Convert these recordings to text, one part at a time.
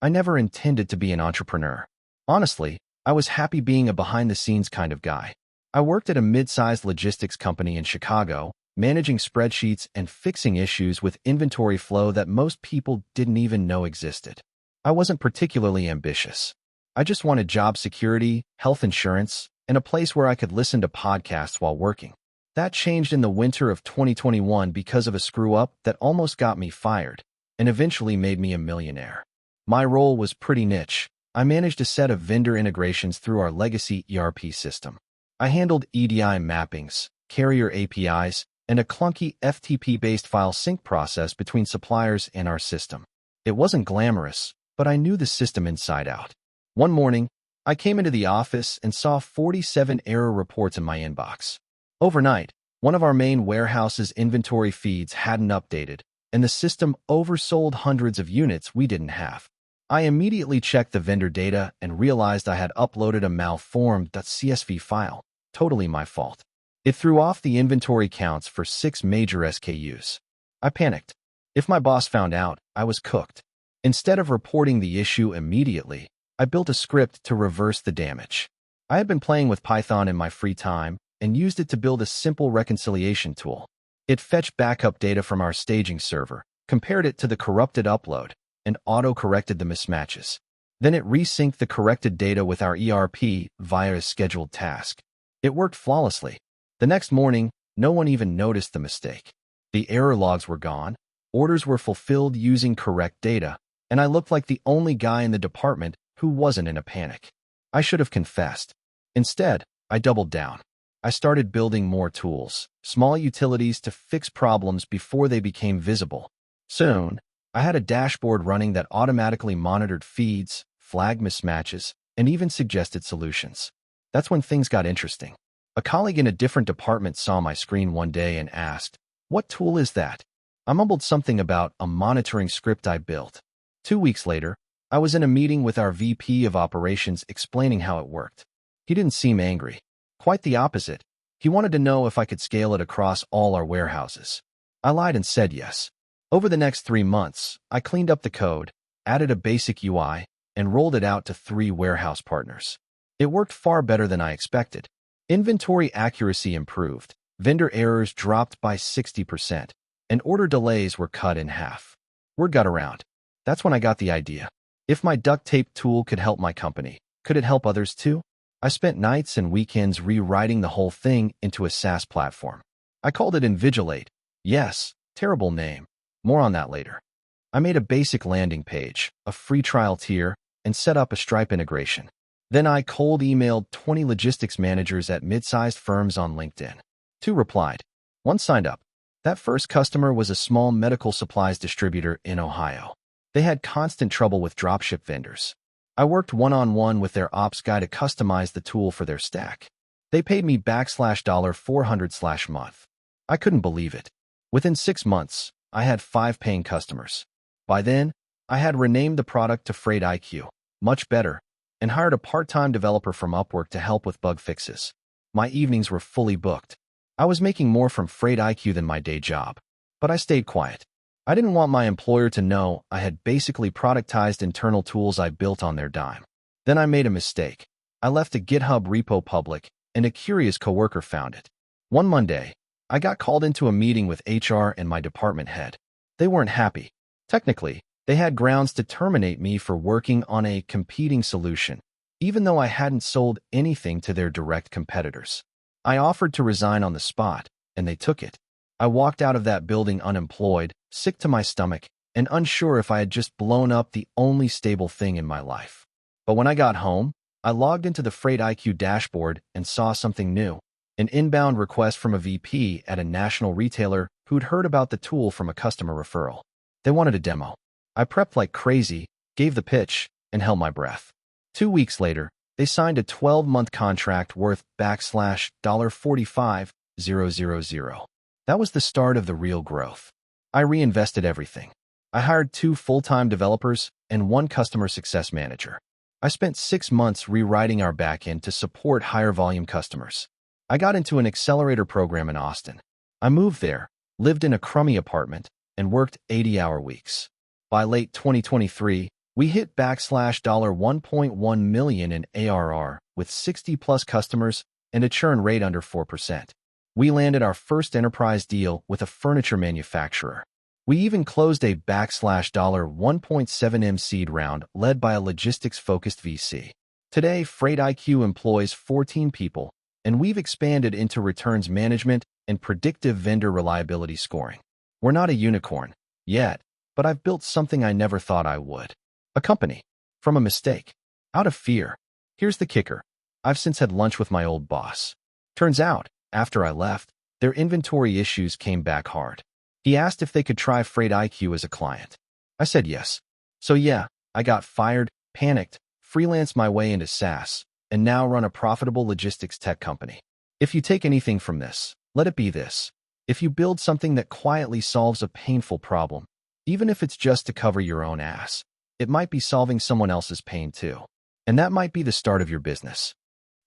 I never intended to be an entrepreneur. Honestly, I was happy being a behind-the-scenes kind of guy. I worked at a mid-sized logistics company in Chicago, managing spreadsheets and fixing issues with inventory flow that most people didn't even know existed. I wasn't particularly ambitious. I just wanted job security, health insurance, and a place where I could listen to podcasts while working. That changed in the winter of 2021 because of a screw-up that almost got me fired and eventually made me a millionaire. My role was pretty niche. I managed a set of vendor integrations through our legacy ERP system. I handled EDI mappings, carrier APIs, and a clunky FTP-based file sync process between suppliers and our system. It wasn't glamorous, but I knew the system inside out. One morning, I came into the office and saw 47 error reports in my inbox. Overnight, one of our main warehouse's inventory feeds hadn't updated, and the system oversold hundreds of units we didn't have. I immediately checked the vendor data and realized I had uploaded a malformed .csv file. Totally my fault. It threw off the inventory counts for 6 major SKUs. I panicked. If my boss found out, I was cooked. Instead of reporting the issue immediately, I built a script to reverse the damage. I had been playing with Python in my free time and used it to build a simple reconciliation tool. It fetched backup data from our staging server, compared it to the corrupted upload, and auto-corrected the mismatches. Then it resynced the corrected data with our ERP via a scheduled task. It worked flawlessly. The next morning, no one even noticed the mistake. The error logs were gone, orders were fulfilled using correct data, and I looked like the only guy in the department who wasn't in a panic. I should have confessed. Instead, I doubled down. I started building more tools, small utilities to fix problems before they became visible. Soon, I had a dashboard running that automatically monitored feeds, flagged mismatches, and even suggested solutions. That's when things got interesting. A colleague in a different department saw my screen one day and asked, "What tool is that?" I mumbled something about a monitoring script I built. 2 weeks later, I was in a meeting with our VP of operations explaining how it worked. He didn't seem angry. Quite the opposite. He wanted to know if I could scale it across all our warehouses. I lied and said yes. Over the next 3 months, I cleaned up the code, added a basic UI, and rolled it out to 3 warehouse partners. It worked far better than I expected. Inventory accuracy improved, vendor errors dropped by 60%, and order delays were cut in half. Word got around. That's when I got the idea. If my duct tape tool could help my company, could it help others too? I spent nights and weekends rewriting the whole thing into a SaaS platform. I called it Invigilate. Yes, terrible name. More on that later. I made a basic landing page, a free trial tier, and set up a Stripe integration. Then I cold emailed 20 logistics managers at mid-sized firms on LinkedIn. 2 replied. 1 signed up. That first customer was a small medical supplies distributor in Ohio. They had constant trouble with dropship vendors. I worked one-on-one with their ops guy to customize the tool for their stack. They paid me $400/month. I couldn't believe it. Within 6 months, I had 5 paying customers. By then, I had renamed the product to Freight IQ, much better, and hired a part-time developer from Upwork to help with bug fixes. My evenings were fully booked. I was making more from Freight IQ than my day job, but I stayed quiet. I didn't want my employer to know I had basically productized internal tools I built on their dime. Then I made a mistake. I left a GitHub repo public, and a curious coworker found it. One Monday, I got called into a meeting with HR and my department head. They weren't happy. Technically, they had grounds to terminate me for working on a competing solution, even though I hadn't sold anything to their direct competitors. I offered to resign on the spot, and they took it. I walked out of that building unemployed, sick to my stomach, and unsure if I had just blown up the only stable thing in my life. But when I got home, I logged into the Freight IQ dashboard and saw something new. An inbound request from a VP at a national retailer who'd heard about the tool from a customer referral. They wanted a demo. I prepped like crazy, gave the pitch, and held my breath. 2 weeks later, they signed a 12-month contract worth $45,000. That was the start of the real growth. I reinvested everything. I hired 2 full-time developers and 1 customer success manager. I spent 6 months rewriting our backend to support higher-volume customers. I got into an accelerator program in Austin. I moved there, lived in a crummy apartment, and worked 80-hour weeks. By late 2023, We hit $1.1 million in ARR with 60-plus customers and a churn rate under 4%. We landed our first enterprise deal with a furniture manufacturer. We even closed a $1.7 million seed round led by a logistics-focused VC. Today, Freight IQ employs 14 people, and we've expanded into returns management and predictive vendor reliability scoring. We're not a unicorn yet, but I've built something I never thought I would. A company. From a mistake. Out of fear. Here's the kicker. I've since had lunch with my old boss. Turns out, after I left, their inventory issues came back hard. He asked if they could try Freight IQ as a client. I said yes. So yeah, I got fired, panicked, freelanced my way into SaaS, and now run a profitable logistics tech company. If you take anything from this, let it be this. If you build something that quietly solves a painful problem, even if it's just to cover your own ass, it might be solving someone else's pain too. And that might be the start of your business.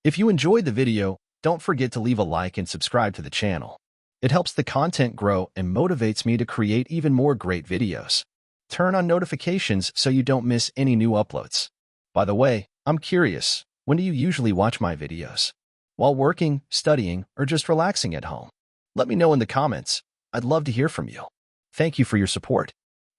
If you enjoyed the video, don't forget to leave a like and subscribe to the channel. It helps the content grow and motivates me to create even more great videos. Turn on notifications so you don't miss any new uploads. By the way, I'm curious, when do you usually watch my videos? While working, studying, or just relaxing at home? Let me know in the comments. I'd love to hear from you. Thank you for your support.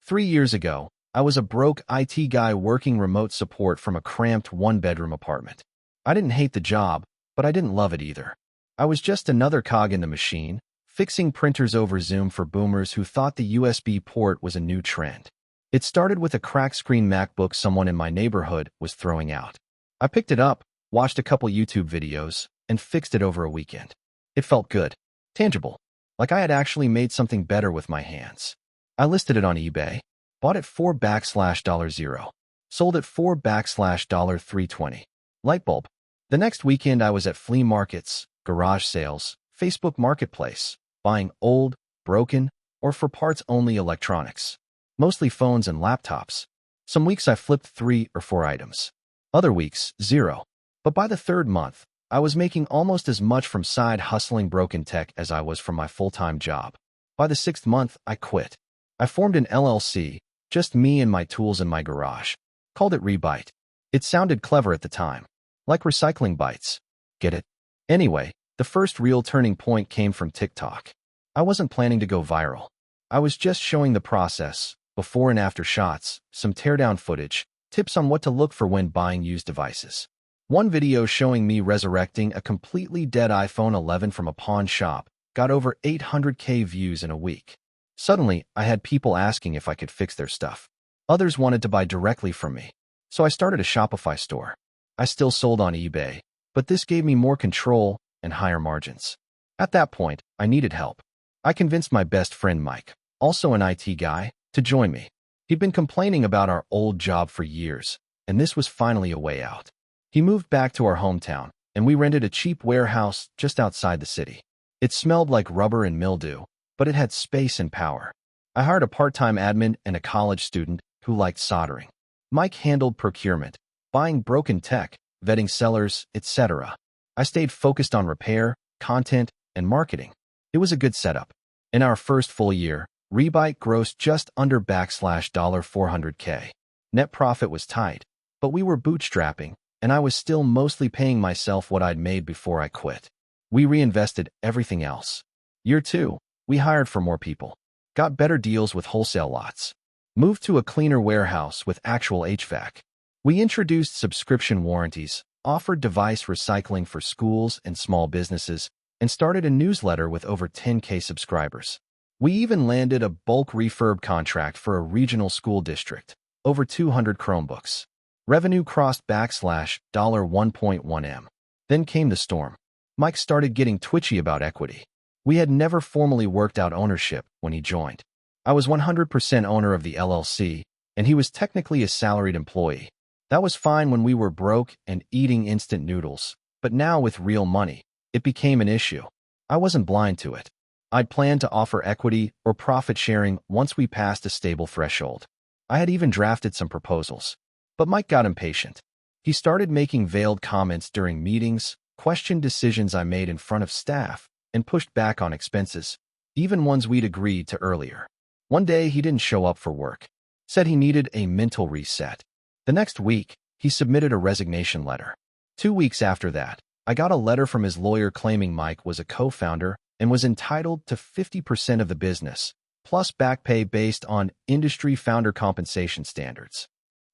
3 years ago, I was a broke IT guy working remote support from a cramped one-bedroom apartment. I didn't hate the job, but I didn't love it either. I was just another cog in the machine, fixing printers over Zoom for boomers who thought the USB port was a new trend. It started with a cracked screen MacBook someone in my neighborhood was throwing out. I picked it up, watched a couple YouTube videos, and fixed it over a weekend. It felt good, tangible, like I had actually made something better with my hands. I listed it on eBay, bought it for $0, sold it for $320. Lightbulb. The next weekend I was at flea markets, garage sales, Facebook Marketplace, buying old, broken, or for parts-only electronics. Mostly phones and laptops. Some weeks I flipped 3 or 4 items. Other weeks, 0. But by the 3rd month, I was making almost as much from side hustling broken tech as I was from my full-time job. By the 6th month, I quit. I formed an LLC, just me and my tools in my garage. Called it Rebyte. It sounded clever at the time. Like recycling bytes. Get it? Anyway, the first real turning point came from TikTok. I wasn't planning to go viral. I was just showing the process, before and after shots, some teardown footage, tips on what to look for when buying used devices. One video showing me resurrecting a completely dead iPhone 11 from a pawn shop got over 800K views in a week. Suddenly, I had people asking if I could fix their stuff. Others wanted to buy directly from me. So I started a Shopify store. I still sold on eBay, but this gave me more control and higher margins. At that point, I needed help. I convinced my best friend Mike, also an IT guy, to join me. He'd been complaining about our old job for years, and this was finally a way out. He moved back to our hometown, and we rented a cheap warehouse just outside the city. It smelled like rubber and mildew, but it had space and power. I hired a part-time admin and a college student who liked soldering. Mike handled procurement, buying broken tech, vetting sellers, etc. I stayed focused on repair, content, and marketing. It was a good setup. In our first full year, Rebyte grossed just under $400K. Net profit was tight, but we were bootstrapping, and I was still mostly paying myself what I'd made before I quit. We reinvested everything else. Year 2, we hired for more people, got better deals with wholesale lots, moved to a cleaner warehouse with actual HVAC. We introduced subscription warranties, offered device recycling for schools and small businesses, and started a newsletter with over 10K subscribers. We even landed a bulk refurb contract for a regional school district, over 200 Chromebooks. Revenue crossed $1.1 million. Then came the storm. Mike started getting twitchy about equity. We had never formally worked out ownership when he joined. I was 100% owner of the LLC, and he was technically a salaried employee. That was fine when we were broke and eating instant noodles, but now with real money, it became an issue. I wasn't blind to it. I'd planned to offer equity or profit sharing once we passed a stable threshold. I had even drafted some proposals. But Mike got impatient. He started making veiled comments during meetings, questioned decisions I made in front of staff, and pushed back on expenses, even ones we'd agreed to earlier. One day he didn't show up for work. Said he needed a mental reset. The next week, he submitted a resignation letter. 2 weeks after that, I got a letter from his lawyer claiming Mike was a co-founder and was entitled to 50% of the business, plus back pay based on industry founder compensation standards.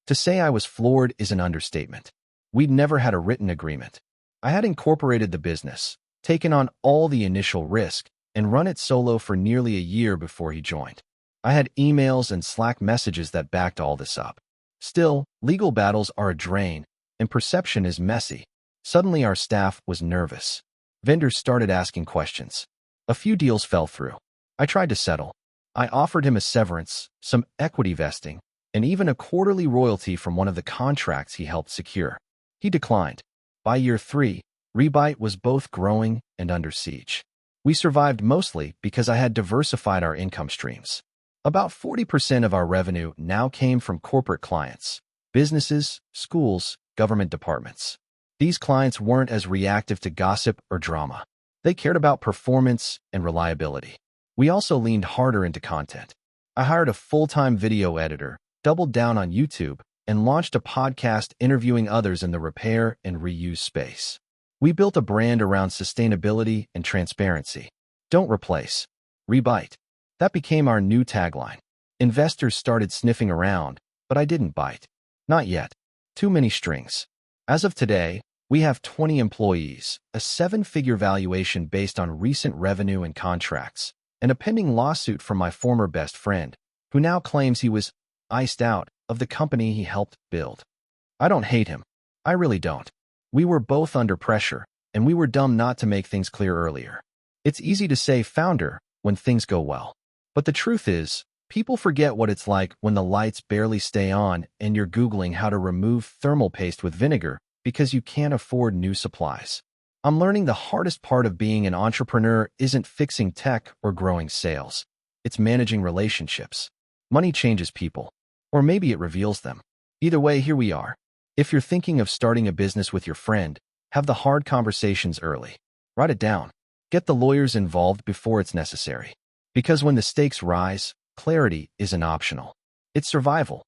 To say I was floored is an understatement. We'd never had a written agreement. I had incorporated the business, taken on all the initial risk, and run it solo for nearly a year before he joined. I had emails and Slack messages that backed all this up. Still, legal battles are a drain, and perception is messy. Suddenly our staff was nervous. Vendors started asking questions. A few deals fell through. I tried to settle. I offered him a severance, some equity vesting, and even a quarterly royalty from one of the contracts he helped secure. He declined. By year 3, Rebyte was both growing and under siege. We survived mostly because I had diversified our income streams. About 40% of our revenue now came from corporate clients, businesses, schools, government departments. These clients weren't as reactive to gossip or drama. They cared about performance and reliability. We also leaned harder into content. I hired a full-time video editor, doubled down on YouTube, and launched a podcast interviewing others in the repair and reuse space. We built a brand around sustainability and transparency. Don't replace. Rebyte. That became our new tagline. Investors started sniffing around, but I didn't bite. Not yet. Too many strings. As of today, we have 20 employees, a 7-figure valuation based on recent revenue and contracts, and a pending lawsuit from my former best friend, who now claims he was iced out of the company he helped build. I don't hate him. I really don't. We were both under pressure, and we were dumb not to make things clear earlier. It's easy to say founder when things go well. But the truth is, people forget what it's like when the lights barely stay on and you're Googling how to remove thermal paste with vinegar because you can't afford new supplies. I'm learning the hardest part of being an entrepreneur isn't fixing tech or growing sales. It's managing relationships. Money changes people. Or maybe it reveals them. Either way, here we are. If you're thinking of starting a business with your friend, have the hard conversations early. Write it down. Get the lawyers involved before it's necessary. Because when the stakes rise, clarity isn't optional. It's survival.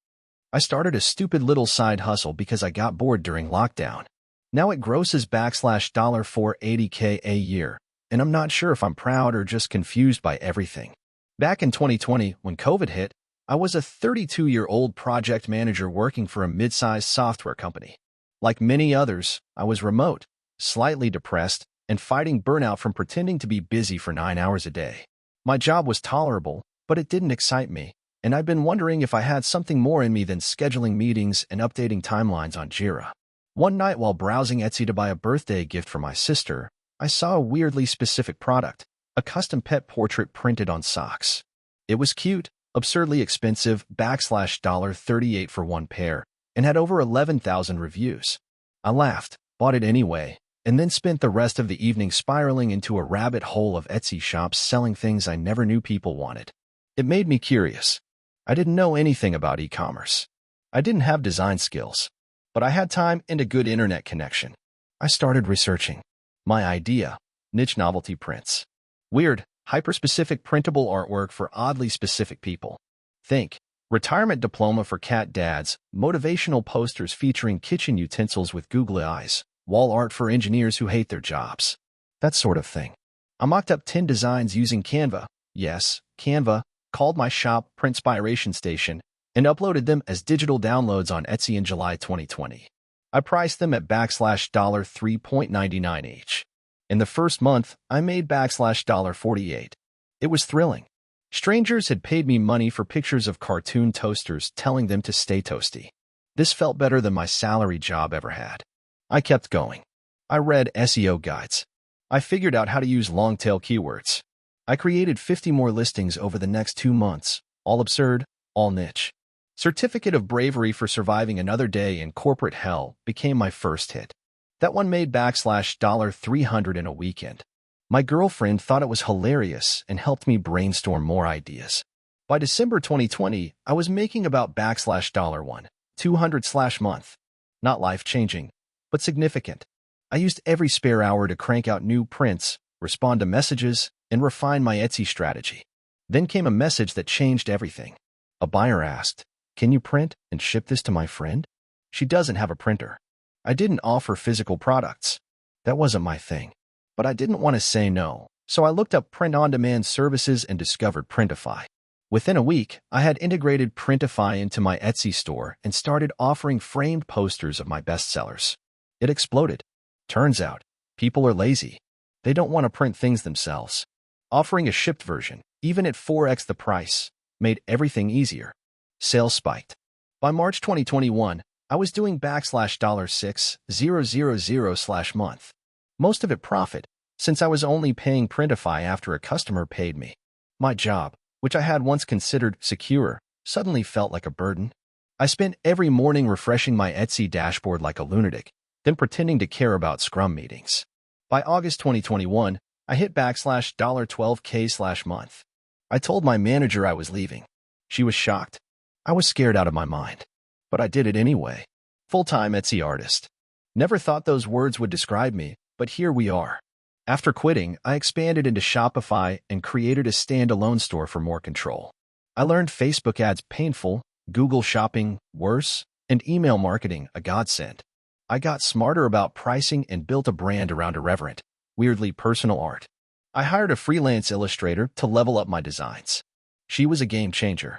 I started a stupid little side hustle because I got bored during lockdown. Now it grosses $480K a year, and I'm not sure if I'm proud or just confused by everything. Back in 2020, when COVID hit, I was a 32-year-old project manager working for a mid-sized software company. Like many others, I was remote, slightly depressed, and fighting burnout from pretending to be busy for 9 hours a day. My job was tolerable, but it didn't excite me, and I'd been wondering if I had something more in me than scheduling meetings and updating timelines on Jira. One night while browsing Etsy to buy a birthday gift for my sister, I saw a weirdly specific product, a custom pet portrait printed on socks. It was cute, absurdly expensive, $38 for one pair, and had over 11,000 reviews. I laughed, bought it anyway, and then spent the rest of the evening spiraling into a rabbit hole of Etsy shops selling things I never knew people wanted. It made me curious. I didn't know anything about e-commerce. I didn't have design skills, but I had time and a good internet connection. I started researching. My idea: niche novelty prints. Weird, hyper-specific printable artwork for oddly specific people. Think retirement diploma for cat dads, motivational posters featuring kitchen utensils with googly eyes, wall art for engineers who hate their jobs. That sort of thing. I mocked up 10 designs using Canva. Yes, Canva. Called my shop Printspiration Station, and uploaded them as digital downloads on Etsy in July 2020. I priced them at $3.99 each. In the first month, I made $48. It was thrilling. Strangers had paid me money for pictures of cartoon toasters telling them to stay toasty. This felt better than my salary job ever had. I kept going. I read SEO guides. I figured out how to use long-tail keywords. I created 50 more listings over the next 2 months, all absurd, all niche. Certificate of Bravery for Surviving Another Day in Corporate Hell became my first hit. That one made $300 in a weekend. My girlfriend thought it was hilarious and helped me brainstorm more ideas. By December 2020, I was making about $200/month. Not life-changing, but significant. I used every spare hour to crank out new prints, respond to messages, and refine my Etsy strategy. Then came a message that changed everything. A buyer asked, "Can you print and ship this to my friend?" She doesn't have a printer. I didn't offer physical products. That wasn't my thing. But I didn't want to say no, so I looked up print-on-demand services and discovered Printify. Within a week, I had integrated Printify into my Etsy store and started offering framed posters of my bestsellers. It exploded. Turns out, people are lazy. They don't want to print things themselves. Offering a shipped version, even at 4x the price, made everything easier. Sales spiked. By March 2021, I was doing $6,000/month. Most of it profit, since I was only paying Printify after a customer paid me. My job, which I had once considered secure, suddenly felt like a burden. I spent every morning refreshing my Etsy dashboard like a lunatic, then pretending to care about Scrum meetings. By August 2021, I hit $12K/month. I told my manager I was leaving. She was shocked. I was scared out of my mind. But I did it anyway. Full-time Etsy artist. Never thought those words would describe me, but here we are. After quitting, I expanded into Shopify and created a standalone store for more control. I learned Facebook ads painful, Google Shopping worse, and email marketing a godsend. I got smarter about pricing and built a brand around irreverent, weirdly personal art. I hired a freelance illustrator to level up my designs. She was a game changer.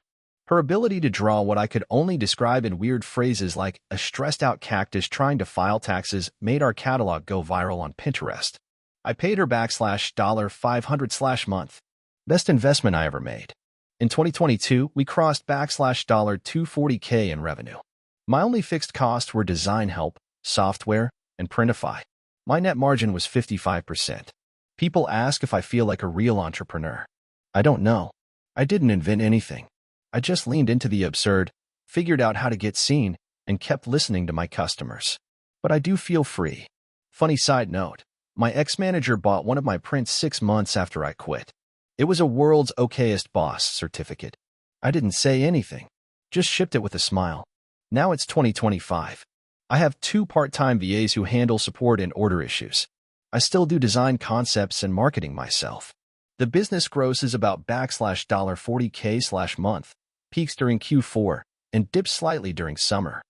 Her ability to draw what I could only describe in weird phrases like a stressed-out cactus trying to file taxes made our catalog go viral on Pinterest. I paid her $500/month. Best investment I ever made. In 2022, we crossed $240K in revenue. My only fixed costs were design help, software, and Printify. My net margin was 55%. People ask if I feel like a real entrepreneur. I don't know. I didn't invent anything. I just leaned into the absurd, figured out how to get seen, and kept listening to my customers. But I do feel free. Funny side note, my ex-manager bought one of my prints 6 months after I quit. It was a World's Okayest Boss certificate. I didn't say anything, just shipped it with a smile. Now it's 2025. I have 2 part-time VAs who handle support and order issues. I still do design concepts and marketing myself. The business gross is about $40K/month, peaks during Q4, and dips slightly during summer.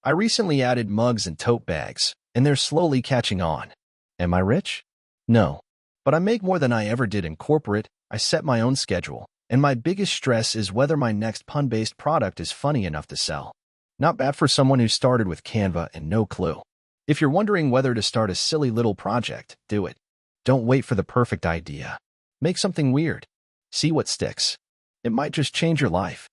I recently added mugs and tote bags, and they're slowly catching on. Am I rich? No. But I make more than I ever did in corporate. I set my own schedule, and my biggest stress is whether my next pun-based product is funny enough to sell. Not bad for someone who started with Canva and no clue. If you're wondering whether to start a silly little project, do it. Don't wait for the perfect idea. Make something weird. See what sticks. It might just change your life.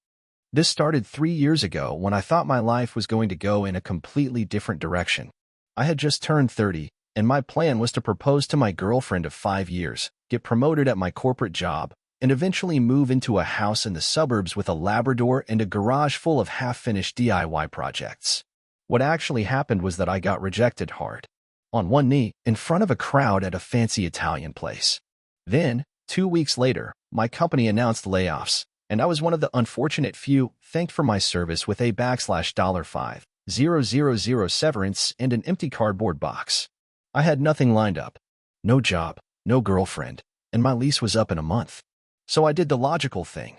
This started 3 years ago when I thought my life was going to go in a completely different direction. I had just turned 30, and my plan was to propose to my girlfriend of 5 years, get promoted at my corporate job, and eventually move into a house in the suburbs with a Labrador and a garage full of half-finished DIY projects. What actually happened was that I got rejected hard. On one knee, in front of a crowd at a fancy Italian place. Then, 2 weeks later, my company announced layoffs, and I was one of the unfortunate few thanked for my service with a $5,000 severance and an empty cardboard box. I had nothing lined up. No job, no girlfriend, and my lease was up in a month. So I did the logical thing.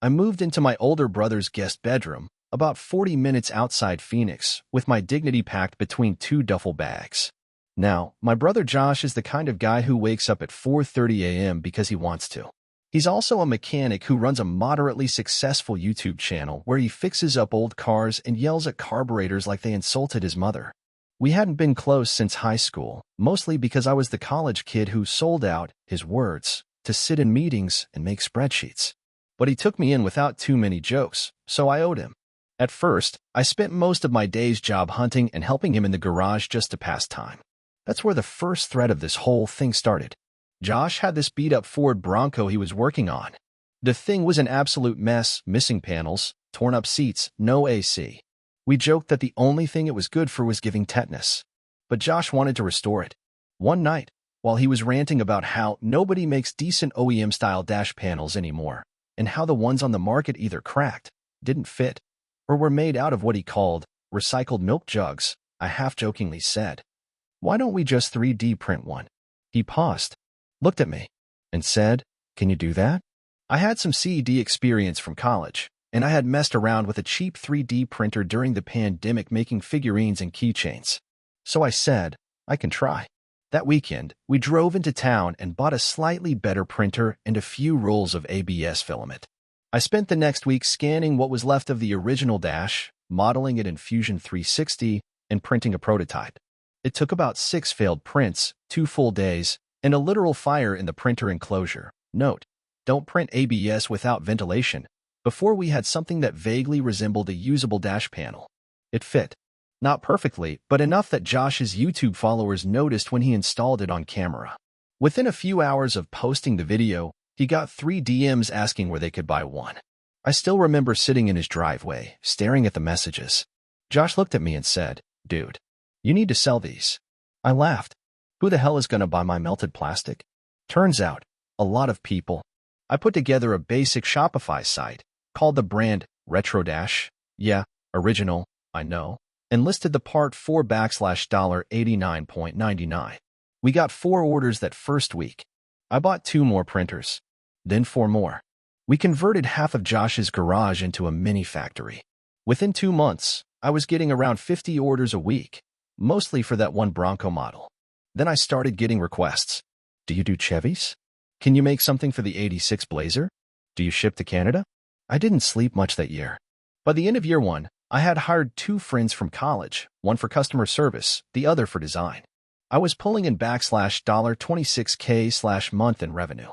I moved into my older brother's guest bedroom, about 40 minutes outside Phoenix, with my dignity packed between 2 duffel bags. Now, my brother Josh is the kind of guy who wakes up at 4:30 a.m. because he wants to. He's also a mechanic who runs a moderately successful YouTube channel where he fixes up old cars and yells at carburetors like they insulted his mother. We hadn't been close since high school, mostly because I was the college kid who sold out, his words, to sit in meetings and make spreadsheets. But he took me in without too many jokes, so I owed him. At first, I spent most of my days job hunting and helping him in the garage just to pass time. That's where the first thread of this whole thing started. Josh had this beat-up Ford Bronco he was working on. The thing was an absolute mess, missing panels, torn-up seats, no AC. We joked that the only thing it was good for was giving tetanus. But Josh wanted to restore it. One night, while he was ranting about how nobody makes decent OEM-style dash panels anymore, and how the ones on the market either cracked, didn't fit, or were made out of what he called recycled milk jugs, I half-jokingly said, "Why don't we just 3D print one?" He paused, looked at me, and said, "Can you do that?" I had some CED experience from college, and I had messed around with a cheap 3D printer during the pandemic making figurines and keychains. So I said, I can try. That weekend, we drove into town and bought a slightly better printer and a few rolls of ABS filament. I spent the next week scanning what was left of the original Dash, modeling it in Fusion 360, and printing a prototype. It took about 6 failed prints, 2 full days, and a literal fire in the printer enclosure. Note: don't print ABS without ventilation. Before we had something that vaguely resembled a usable dash panel. It fit. Not perfectly, but enough that Josh's YouTube followers noticed when he installed it on camera. Within a few hours of posting the video, he got 3 DMs asking where they could buy one. I still remember sitting in his driveway, staring at the messages. Josh looked at me and said, "Dude, you need to sell these." I laughed. Who the hell is going to buy my melted plastic? Turns out, a lot of people. I put together a basic Shopify site, called the brand Retro Dash. Yeah, original, I know. And listed the part for $89.99. We got 4 orders that first week. I bought 2 more printers. Then 4 more. We converted half of Josh's garage into a mini factory. Within 2 months, I was getting around 50 orders a week, mostly for that one Bronco model. Then I started getting requests. Do you do Chevys? Can you make something for the '86 Blazer? Do you ship to Canada? I didn't sleep much that year. By the end of year 1, I had hired 2 friends from college, one for customer service, the other for design. I was pulling in $26K month in revenue.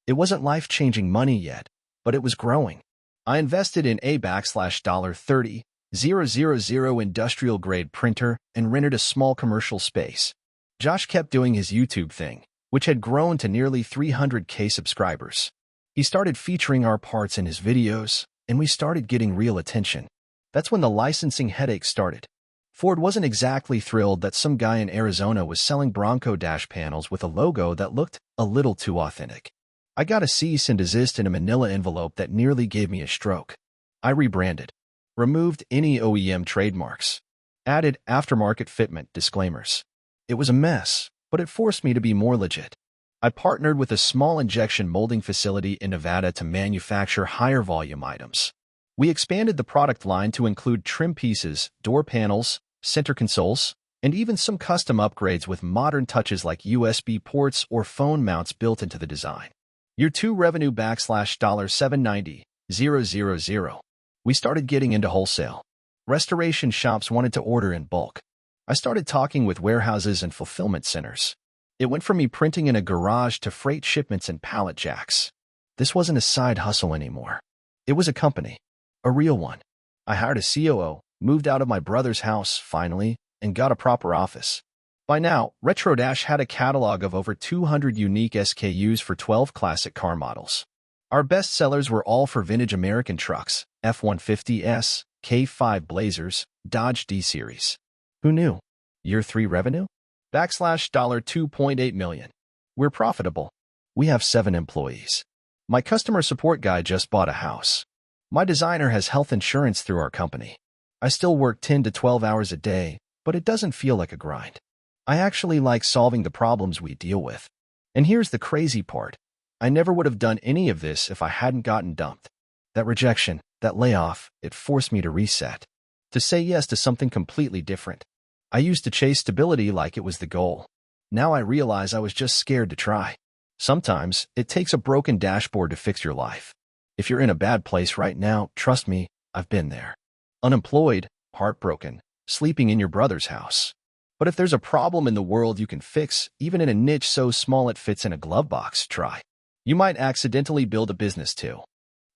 It wasn't life-changing money yet, but it was growing. I invested in a $30,000 industrial-grade printer and rented a small commercial space. Josh kept doing his YouTube thing, which had grown to nearly 300K subscribers. He started featuring our parts in his videos, and we started getting real attention. That's when the licensing headache started. Ford wasn't exactly thrilled that some guy in Arizona was selling Bronco dash panels with a logo that looked a little too authentic. I got a cease and desist in a manila envelope that nearly gave me a stroke. I rebranded, removed any OEM trademarks, added aftermarket fitment disclaimers. It was a mess, but it forced me to be more legit. I partnered with a small injection molding facility in Nevada to manufacture higher volume items. We expanded the product line to include trim pieces, door panels, center consoles, and even some custom upgrades with modern touches like USB ports or phone mounts built into the design. Year 2 revenue $790,000. We started getting into wholesale. Restoration shops wanted to order in bulk. I started talking with warehouses and fulfillment centers. It went from me printing in a garage to freight shipments and pallet jacks. This wasn't a side hustle anymore. It was a company. A real one. I hired a COO, moved out of my brother's house, finally, and got a proper office. By now, Retro Dash had a catalog of over 200 unique SKUs for 12 classic car models. Our best sellers were all for vintage American trucks, F-150S, K5 Blazers, Dodge D-Series. Who knew? Year 3 revenue? $2.8 million. We're profitable. We have 7 employees. My customer support guy just bought a house. My designer has health insurance through our company. I still work 10 to 12 hours a day, but it doesn't feel like a grind. I actually like solving the problems we deal with. And here's the crazy part. I never would have done any of this if I hadn't gotten dumped. That rejection, that layoff, it forced me to reset. To say yes to something completely different. I used to chase stability like it was the goal. Now I realize I was just scared to try. Sometimes, it takes a broken dashboard to fix your life. If you're in a bad place right now, trust me, I've been there. Unemployed, heartbroken, sleeping in your brother's house. But if there's a problem in the world you can fix, even in a niche so small it fits in a glove box, try. You might accidentally build a business too.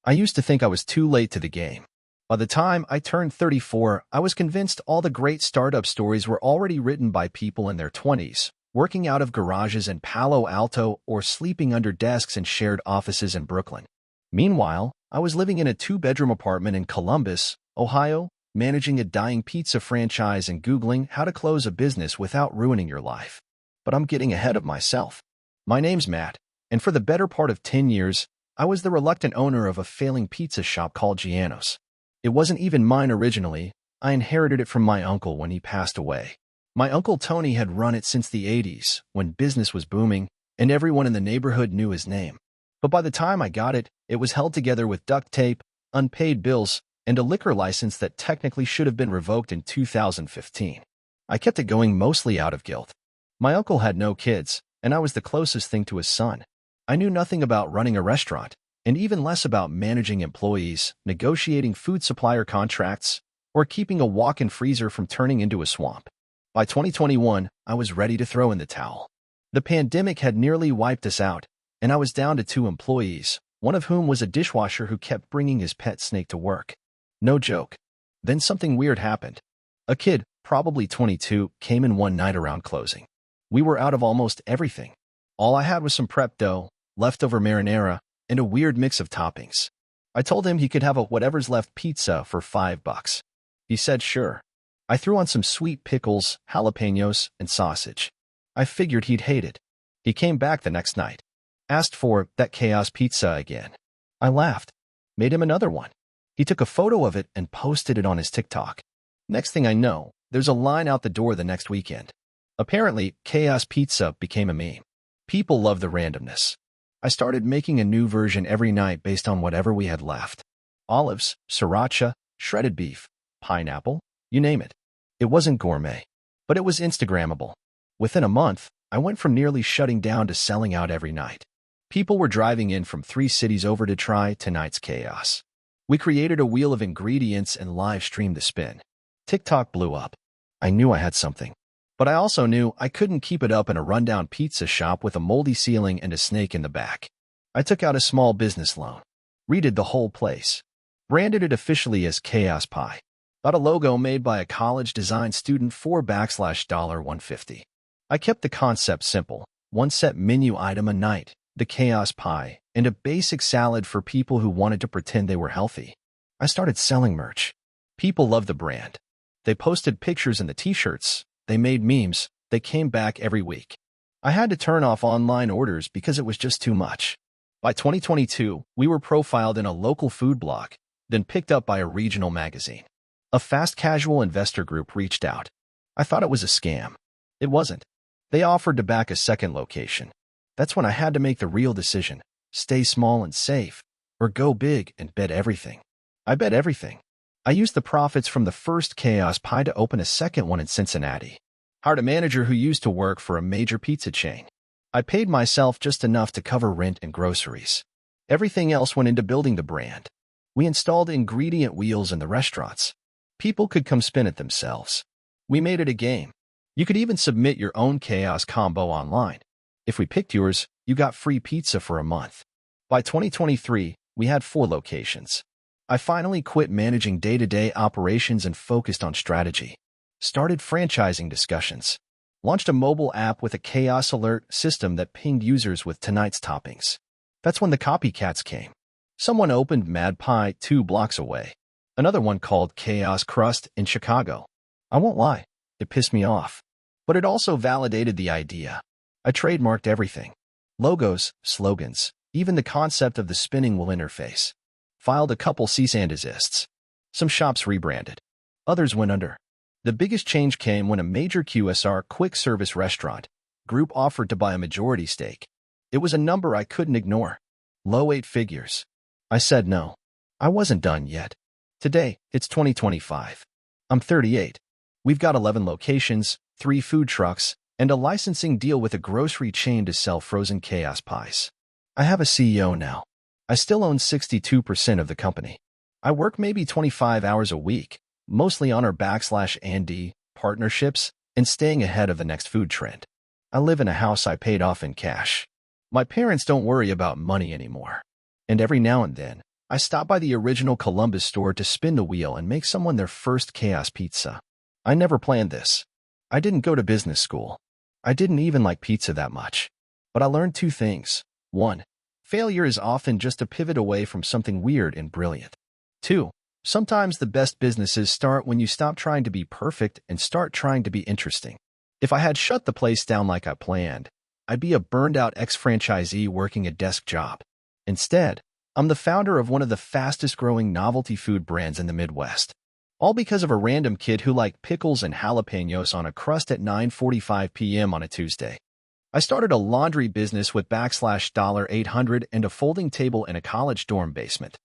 I used to think I was too late to the game. By the time I turned 34, I was convinced all the great startup stories were already written by people in their 20s, working out of garages in Palo Alto or sleeping under desks in shared offices in Brooklyn. Meanwhile, I was living in a 2-bedroom apartment in Columbus, Ohio, managing a dying pizza franchise and Googling how to close a business without ruining your life. But I'm getting ahead of myself. My name's Matt, and for the better part of 10 years, I was the reluctant owner of a failing pizza shop called Giano's. It wasn't even mine originally. I inherited it from my uncle when he passed away. My uncle Tony had run it since the 80s, when business was booming, and everyone in the neighborhood knew his name. But by the time I got it, it was held together with duct tape, unpaid bills, and a liquor license that technically should have been revoked in 2015. I kept it going mostly out of guilt. My uncle had no kids, and I was the closest thing to his son. I knew nothing about running a restaurant, and even less about managing employees, negotiating food supplier contracts, or keeping a walk-in freezer from turning into a swamp. By 2021, I was ready to throw in the towel. The pandemic had nearly wiped us out, and I was down to 2 employees, one of whom was a dishwasher who kept bringing his pet snake to work. No joke. Then something weird happened. A kid, probably 22, came in one night around closing. We were out of almost everything. All I had was some prep dough, leftover marinara, and a weird mix of toppings. I told him he could have a whatever's left pizza for $5. He said sure. I threw on some sweet pickles, jalapenos, and sausage. I figured he'd hate it. He came back the next night. Asked for that chaos pizza again. I laughed. Made him another one. He took a photo of it and posted it on his TikTok. Next thing I know, there's a line out the door the next weekend. Apparently, chaos pizza became a meme. People love the randomness. I started making a new version every night based on whatever we had left. Olives, sriracha, shredded beef, pineapple, you name it. It wasn't gourmet, but it was Instagrammable. Within a month, I went from nearly shutting down to selling out every night. People were driving in from 3 cities over to try tonight's chaos. We created a wheel of ingredients and live streamed the spin. TikTok blew up. I knew I had something. But I also knew I couldn't keep it up in a rundown pizza shop with a moldy ceiling and a snake in the back. I took out a small business loan. Redid the whole place. Branded it officially as Chaos Pie. Got a logo made by a college design student for $150. I kept the concept simple. 1 set menu item a night, the Chaos Pie, and a basic salad for people who wanted to pretend they were healthy. I started selling merch. People loved the brand. They posted pictures in the t-shirts. They made memes. They came back every week. I had to turn off online orders because it was just too much. By 2022, we were profiled in a local food blog, then picked up by a regional magazine. A fast casual investor group reached out. I thought it was a scam. It wasn't. They offered to back a second location. That's when I had to make the real decision. Stay small and safe, or go big and bet everything. I bet everything. I used the profits from the first Chaos Pie to open a second one in Cincinnati. Hired a manager who used to work for a major pizza chain. I paid myself just enough to cover rent and groceries. Everything else went into building the brand. We installed ingredient wheels in the restaurants. People could come spin it themselves. We made it a game. You could even submit your own chaos combo online. If we picked yours, you got free pizza for a month. By 2023, we had 4 locations. I finally quit managing day-to-day operations and focused on strategy. Started franchising discussions. Launched a mobile app with a chaos alert system that pinged users with tonight's toppings. That's when the copycats came. Someone opened Mad Pie 2 blocks away. Another one called Chaos Crust in Chicago. I won't lie, it pissed me off. But it also validated the idea. I trademarked everything. Logos, slogans, even the concept of the spinning wheel interface. Filed a couple cease and desists. Some shops rebranded. Others went under. The biggest change came when a major QSR quick service restaurant group offered to buy a majority stake. It was a number I couldn't ignore. Low 8 figures. I said no. I wasn't done yet. Today, it's 2025. I'm 38. We've got 11 locations, 3 food trucks, and a licensing deal with a grocery chain to sell frozen chaos pies. I have a CEO now. I still own 62% of the company. I work maybe 25 hours a week, mostly on our /&D, partnerships, and staying ahead of the next food trend. I live in a house I paid off in cash. My parents don't worry about money anymore. And every now and then, I stop by the original Columbus store to spin the wheel and make someone their first chaos pizza. I never planned this. I didn't go to business school. I didn't even like pizza that much. But I learned 2 things. 1. Failure is often just a pivot away from something weird and brilliant. 2. Sometimes the best businesses start when you stop trying to be perfect and start trying to be interesting. If I had shut the place down like I planned, I'd be a burned-out ex-franchisee working a desk job. Instead, I'm the founder of one of the fastest-growing novelty food brands in the Midwest. All because of a random kid who liked pickles and jalapenos on a crust at 9:45 p.m. on a Tuesday. I started a laundry business with /$800 and a folding table in a college dorm basement.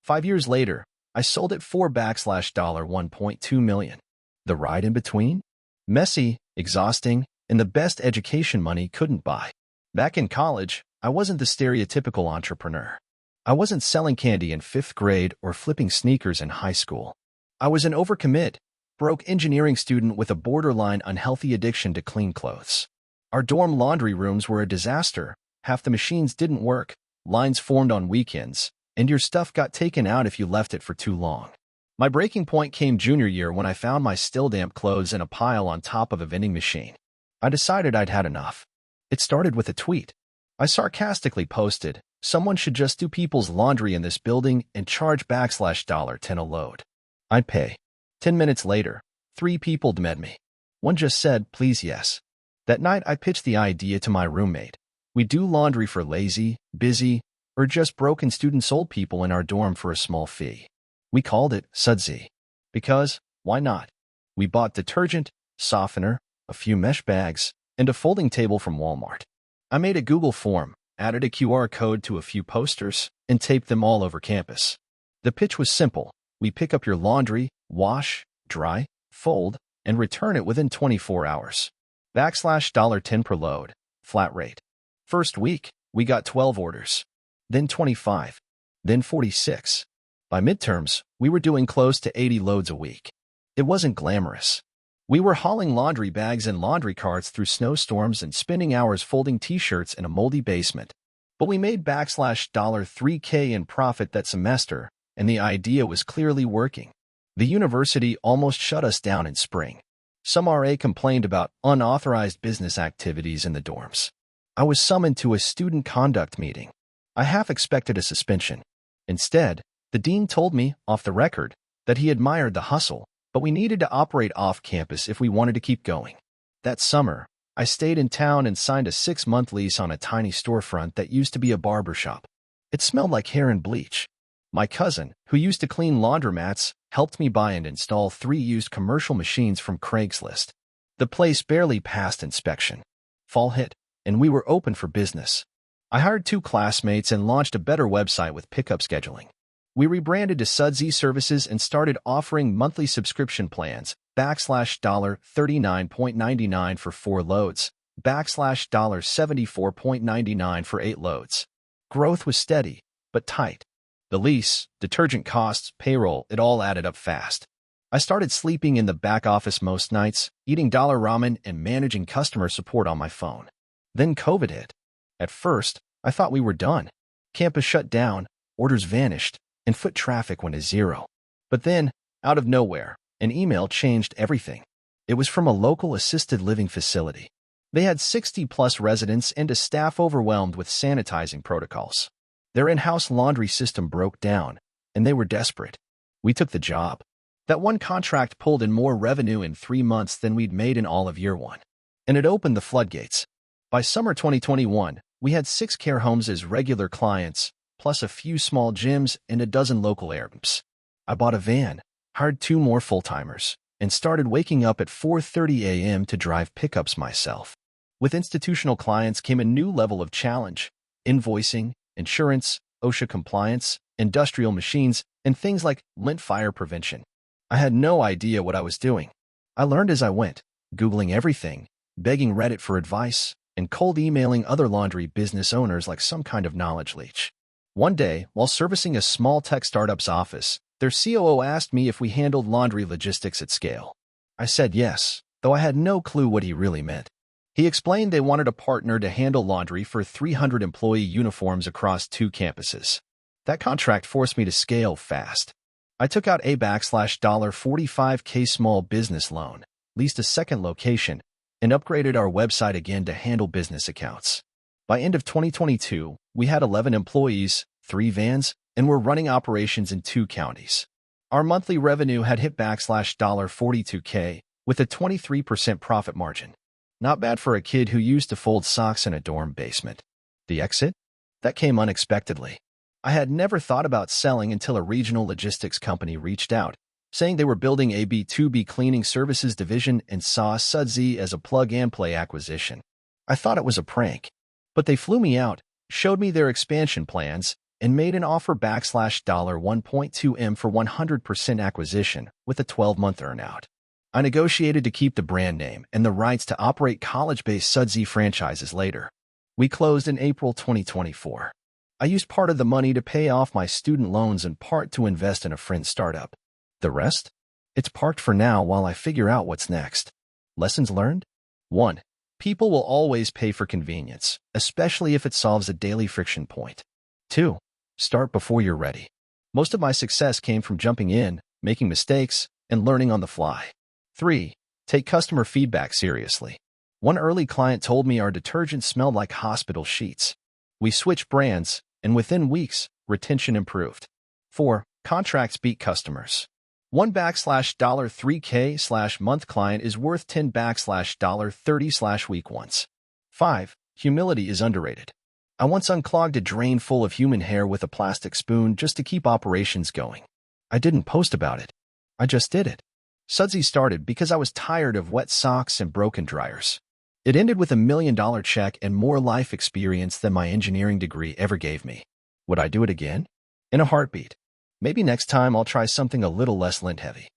5 years later, I sold it for $1.2 million. The ride in between? Messy, exhausting, and the best education money couldn't buy. Back in college, I wasn't the stereotypical entrepreneur. I wasn't selling candy in 5th grade or flipping sneakers in high school. I was an overcommit, broke engineering student with a borderline unhealthy addiction to clean clothes. Our dorm laundry rooms were a disaster. Half the machines didn't work, lines formed on weekends, and your stuff got taken out if you left it for too long. My breaking point came junior year when I found my still damp clothes in a pile on top of a vending machine. I decided I'd had enough. It started with a tweet. I sarcastically posted, "Someone should just do people's laundry in this building and charge $10 a load. I'd pay." 10 minutes later, 3 people DM'd me. One just said, "Please, yes." That night, I pitched the idea to my roommate. We do laundry for lazy, busy, or just broken students, old people in our dorm for a small fee. We called it Sudsy. Because, why not? We bought detergent, softener, a few mesh bags, and a folding table from Walmart. I made a Google form, added a QR code to a few posters, and taped them all over campus. The pitch was simple. We pick up your laundry, wash, dry, fold, and return it within 24 hours. $10 per load, flat rate. First week, we got 12 orders. Then 25. Then 46. By midterms, we were doing close to 80 loads a week. It wasn't glamorous. We were hauling laundry bags and laundry carts through snowstorms and spending hours folding t-shirts in a moldy basement. But we made $3K in profit that semester, and the idea was clearly working. The university almost shut us down in spring. Some RA complained about unauthorized business activities in the dorms. I was summoned to a student conduct meeting. I half expected a suspension. Instead, the dean told me, off the record, that he admired the hustle, but we needed to operate off campus if we wanted to keep going. That summer, I stayed in town and signed a 6-month lease on a tiny storefront that used to be a barbershop. It smelled like hair and bleach. My cousin, who used to clean laundromats, helped me buy and install 3 used commercial machines from Craigslist. The place barely passed inspection. Fall hit, and we were open for business. I hired 2 classmates and launched a better website with pickup scheduling. We rebranded to Sudsy Services and started offering monthly subscription plans, $39.99 for 4 loads, $74.99 for 8 loads. Growth was steady, but tight. The lease, detergent costs, payroll, it all added up fast. I started sleeping in the back office most nights, eating dollar ramen and managing customer support on my phone. Then COVID hit. At first, I thought we were done. Campus shut down, orders vanished, and foot traffic went to 0. But then, out of nowhere, an email changed everything. It was from a local assisted living facility. They had 60-plus residents and a staff overwhelmed with sanitizing protocols. Their in-house laundry system broke down, and they were desperate. We took the job. That one contract pulled in more revenue in 3 months than we'd made in all of year 1. And it opened the floodgates. By summer 2021, we had 6 care homes as regular clients, plus a few small gyms and a dozen local Airbnbs. I bought a van, hired 2 more full-timers, and started waking up at 4:30 a.m. to drive pickups myself. With institutional clients came a new level of challenge: invoicing, insurance, OSHA compliance, industrial machines, and things like lint fire prevention. I had no idea what I was doing. I learned as I went, Googling everything, begging Reddit for advice, and cold emailing other laundry business owners like some kind of knowledge leech. One day, while servicing a small tech startup's office, their COO asked me if we handled laundry logistics at scale. I said yes, though I had no clue what he really meant. He explained they wanted a partner to handle laundry for 300 employee uniforms across 2 campuses. That contract forced me to scale fast. I took out a $45K small business loan, leased a second location, and upgraded our website again to handle business accounts. By end of 2022, we had 11 employees, 3 vans, and were running operations in 2 counties. Our monthly revenue had hit $42K with a 23% profit margin. Not bad for a kid who used to fold socks in a dorm basement. The exit? That came unexpectedly. I had never thought about selling until a regional logistics company reached out, saying they were building a B2B cleaning services division and saw Sudsy as a plug-and-play acquisition. I thought it was a prank. But they flew me out, showed me their expansion plans, and made an offer $1.2 million for 100% acquisition with a 12-month earnout. I negotiated to keep the brand name and the rights to operate college-based Sudsy franchises later. We closed in April 2024. I used part of the money to pay off my student loans and part to invest in a friend's startup. The rest? It's parked for now while I figure out what's next. Lessons learned? 1. People will always pay for convenience, especially if it solves a daily friction point. 2. Start before you're ready. Most of my success came from jumping in, making mistakes, and learning on the fly. 3. Take customer feedback seriously. One early client told me our detergent smelled like hospital sheets. We switched brands, and within weeks, retention improved. 4. Contracts beat customers. $1/$3K/month client is worth $10/$30/week once. 5. Humility is underrated. I once unclogged a drain full of human hair with a plastic spoon just to keep operations going. I didn't post about it. I just did it. Sudsy started because I was tired of wet socks and broken dryers. It ended with $1 million check and more life experience than my engineering degree ever gave me. Would I do it again? In a heartbeat. Maybe next time I'll try something a little less lint-heavy.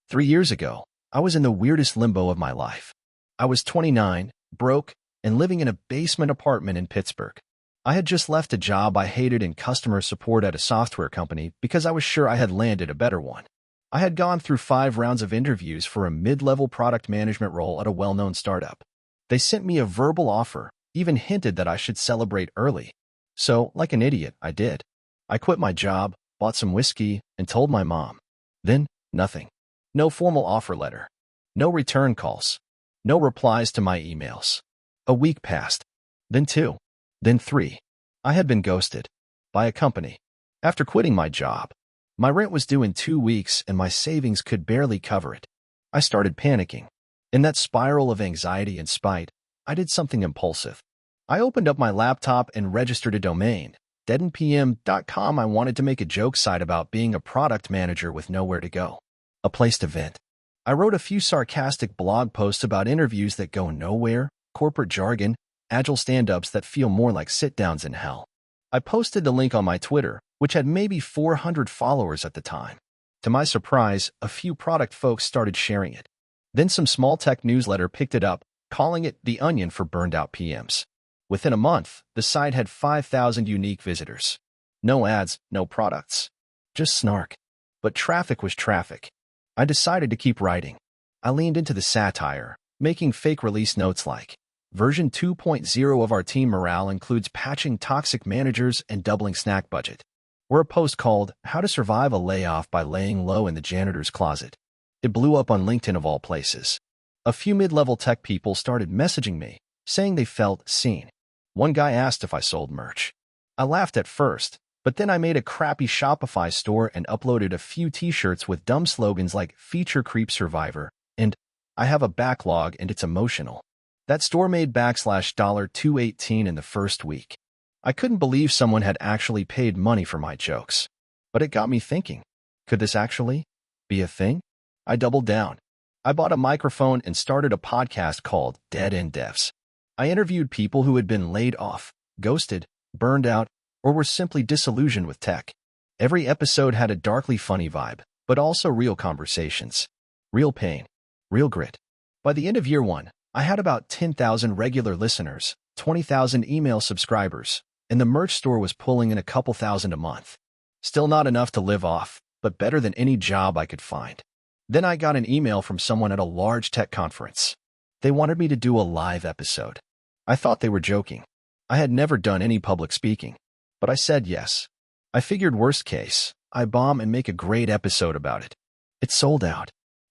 3 years ago, I was in the weirdest limbo of my life. I was 29, broke, and living in a basement apartment in Pittsburgh. I had just left a job I hated in customer support at a software company because I was sure I had landed a better one. I had gone through 5 rounds of interviews for a mid-level product management role at a well-known startup. They sent me a verbal offer, even hinted that I should celebrate early. So, like an idiot, I did. I quit my job, bought some whiskey, and told my mom. Then, nothing. No formal offer letter. No return calls. No replies to my emails. A week passed. Then 2. Then 3. I had been ghosted. By a company. After quitting my job. My rent was due in 2 weeks and my savings could barely cover it. I started panicking. In that spiral of anxiety and spite, I did something impulsive. I opened up my laptop and registered a domain, deadenpm.com. I wanted to make a joke site about being a product manager with nowhere to go. A place to vent. I wrote a few sarcastic blog posts about interviews that go nowhere, corporate jargon, agile stand-ups that feel more like sit-downs in hell. I posted the link on my Twitter, which had maybe 400 followers at the time. To my surprise, a few product folks started sharing it. Then some small tech newsletter picked it up, calling it The Onion for burned-out PMs. Within a month, the site had 5,000 unique visitors. No ads, no products. Just snark. But traffic was traffic. I decided to keep writing. I leaned into the satire, making fake release notes like, Version 2.0 of our team morale includes patching toxic managers and doubling snack budget. Or a post called, How to Survive a Layoff by Laying Low in the Janitor's Closet. It blew up on LinkedIn of all places. A few mid-level tech people started messaging me, saying they felt seen. One guy asked if I sold merch. I laughed at first, but then I made a crappy Shopify store and uploaded a few t-shirts with dumb slogans like Feature Creep Survivor and I have a backlog and it's emotional. That store made $218 in the first week. I couldn't believe someone had actually paid money for my jokes. But it got me thinking, could this actually be a thing? I doubled down. I bought a microphone and started a podcast called Dead End Devs. I interviewed people who had been laid off, ghosted, burned out, or were simply disillusioned with tech. Every episode had a darkly funny vibe, but also real conversations. Real pain. Real grit. By the end of year 1, I had about 10,000 regular listeners, 20,000 email subscribers, and the merch store was pulling in a couple thousand a month. Still not enough to live off, but better than any job I could find. Then I got an email from someone at a large tech conference. They wanted me to do a live episode. I thought they were joking. I had never done any public speaking, but I said yes. I figured worst case, I bomb and make a great episode about it. It sold out.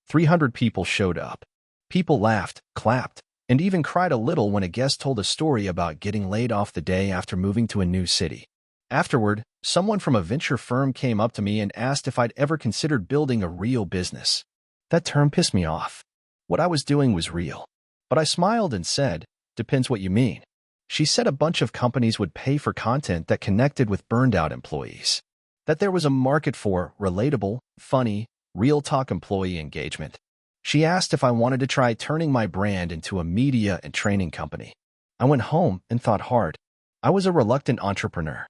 300 people showed up. People laughed, clapped, and even cried a little when a guest told a story about getting laid off the day after moving to a new city. Afterward, someone from a venture firm came up to me and asked if I'd ever considered building a real business. That term pissed me off. What I was doing was real. But I smiled and said, depends what you mean. She said a bunch of companies would pay for content that connected with burned-out employees. That there was a market for relatable, funny, real-talk employee engagement. She asked if I wanted to try turning my brand into a media and training company. I went home and thought hard. I was a reluctant entrepreneur.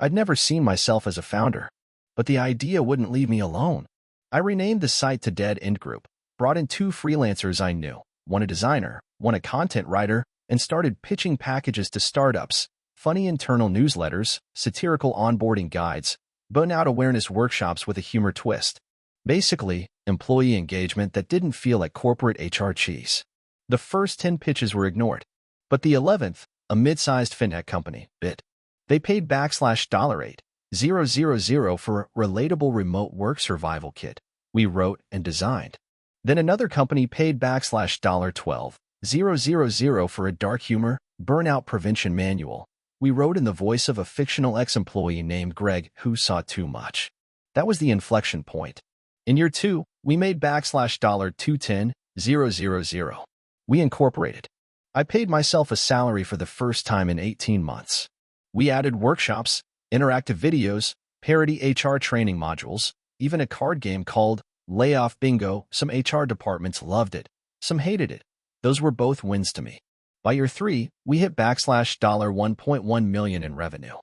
I'd never seen myself as a founder, but the idea wouldn't leave me alone. I renamed the site to Dead End Group, brought in 2 freelancers I knew, one a designer, one a content writer, and started pitching packages to startups, funny internal newsletters, satirical onboarding guides, burnout awareness workshops with a humor twist. Basically, employee engagement that didn't feel like corporate HR cheese. The first 10 pitches were ignored, but the 11th, a mid-sized fintech company, bit. They paid $8,000 for a relatable remote work survival kit we wrote and designed. Then another company paid $12,000 for a dark humor, burnout prevention manual we wrote in the voice of a fictional ex-employee named Greg who saw too much. That was the inflection point. In year 2, we made $210,000. We incorporated. I paid myself a salary for the first time in 18 months. We added workshops, interactive videos, parody HR training modules, even a card game called Layoff Bingo. Some HR departments loved it, some hated it. Those were both wins to me. By year 3, we hit $1.1 million in revenue.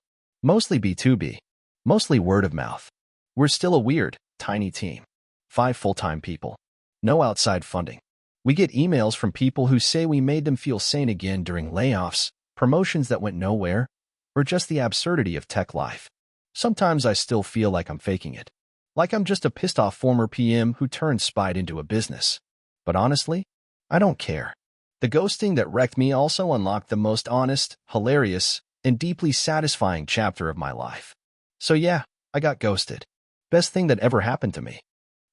Mostly B2B, mostly word of mouth. We're still a weird, tiny team. 5 full-time people. No outside funding. We get emails from people who say we made them feel sane again during layoffs, promotions that went nowhere, or just the absurdity of tech life. Sometimes I still feel like I'm faking it. Like I'm just a pissed-off former PM who turned spite into a business. But honestly, I don't care. The ghosting that wrecked me also unlocked the most honest, hilarious, and deeply satisfying chapter of my life. So yeah, I got ghosted. Best thing that ever happened to me.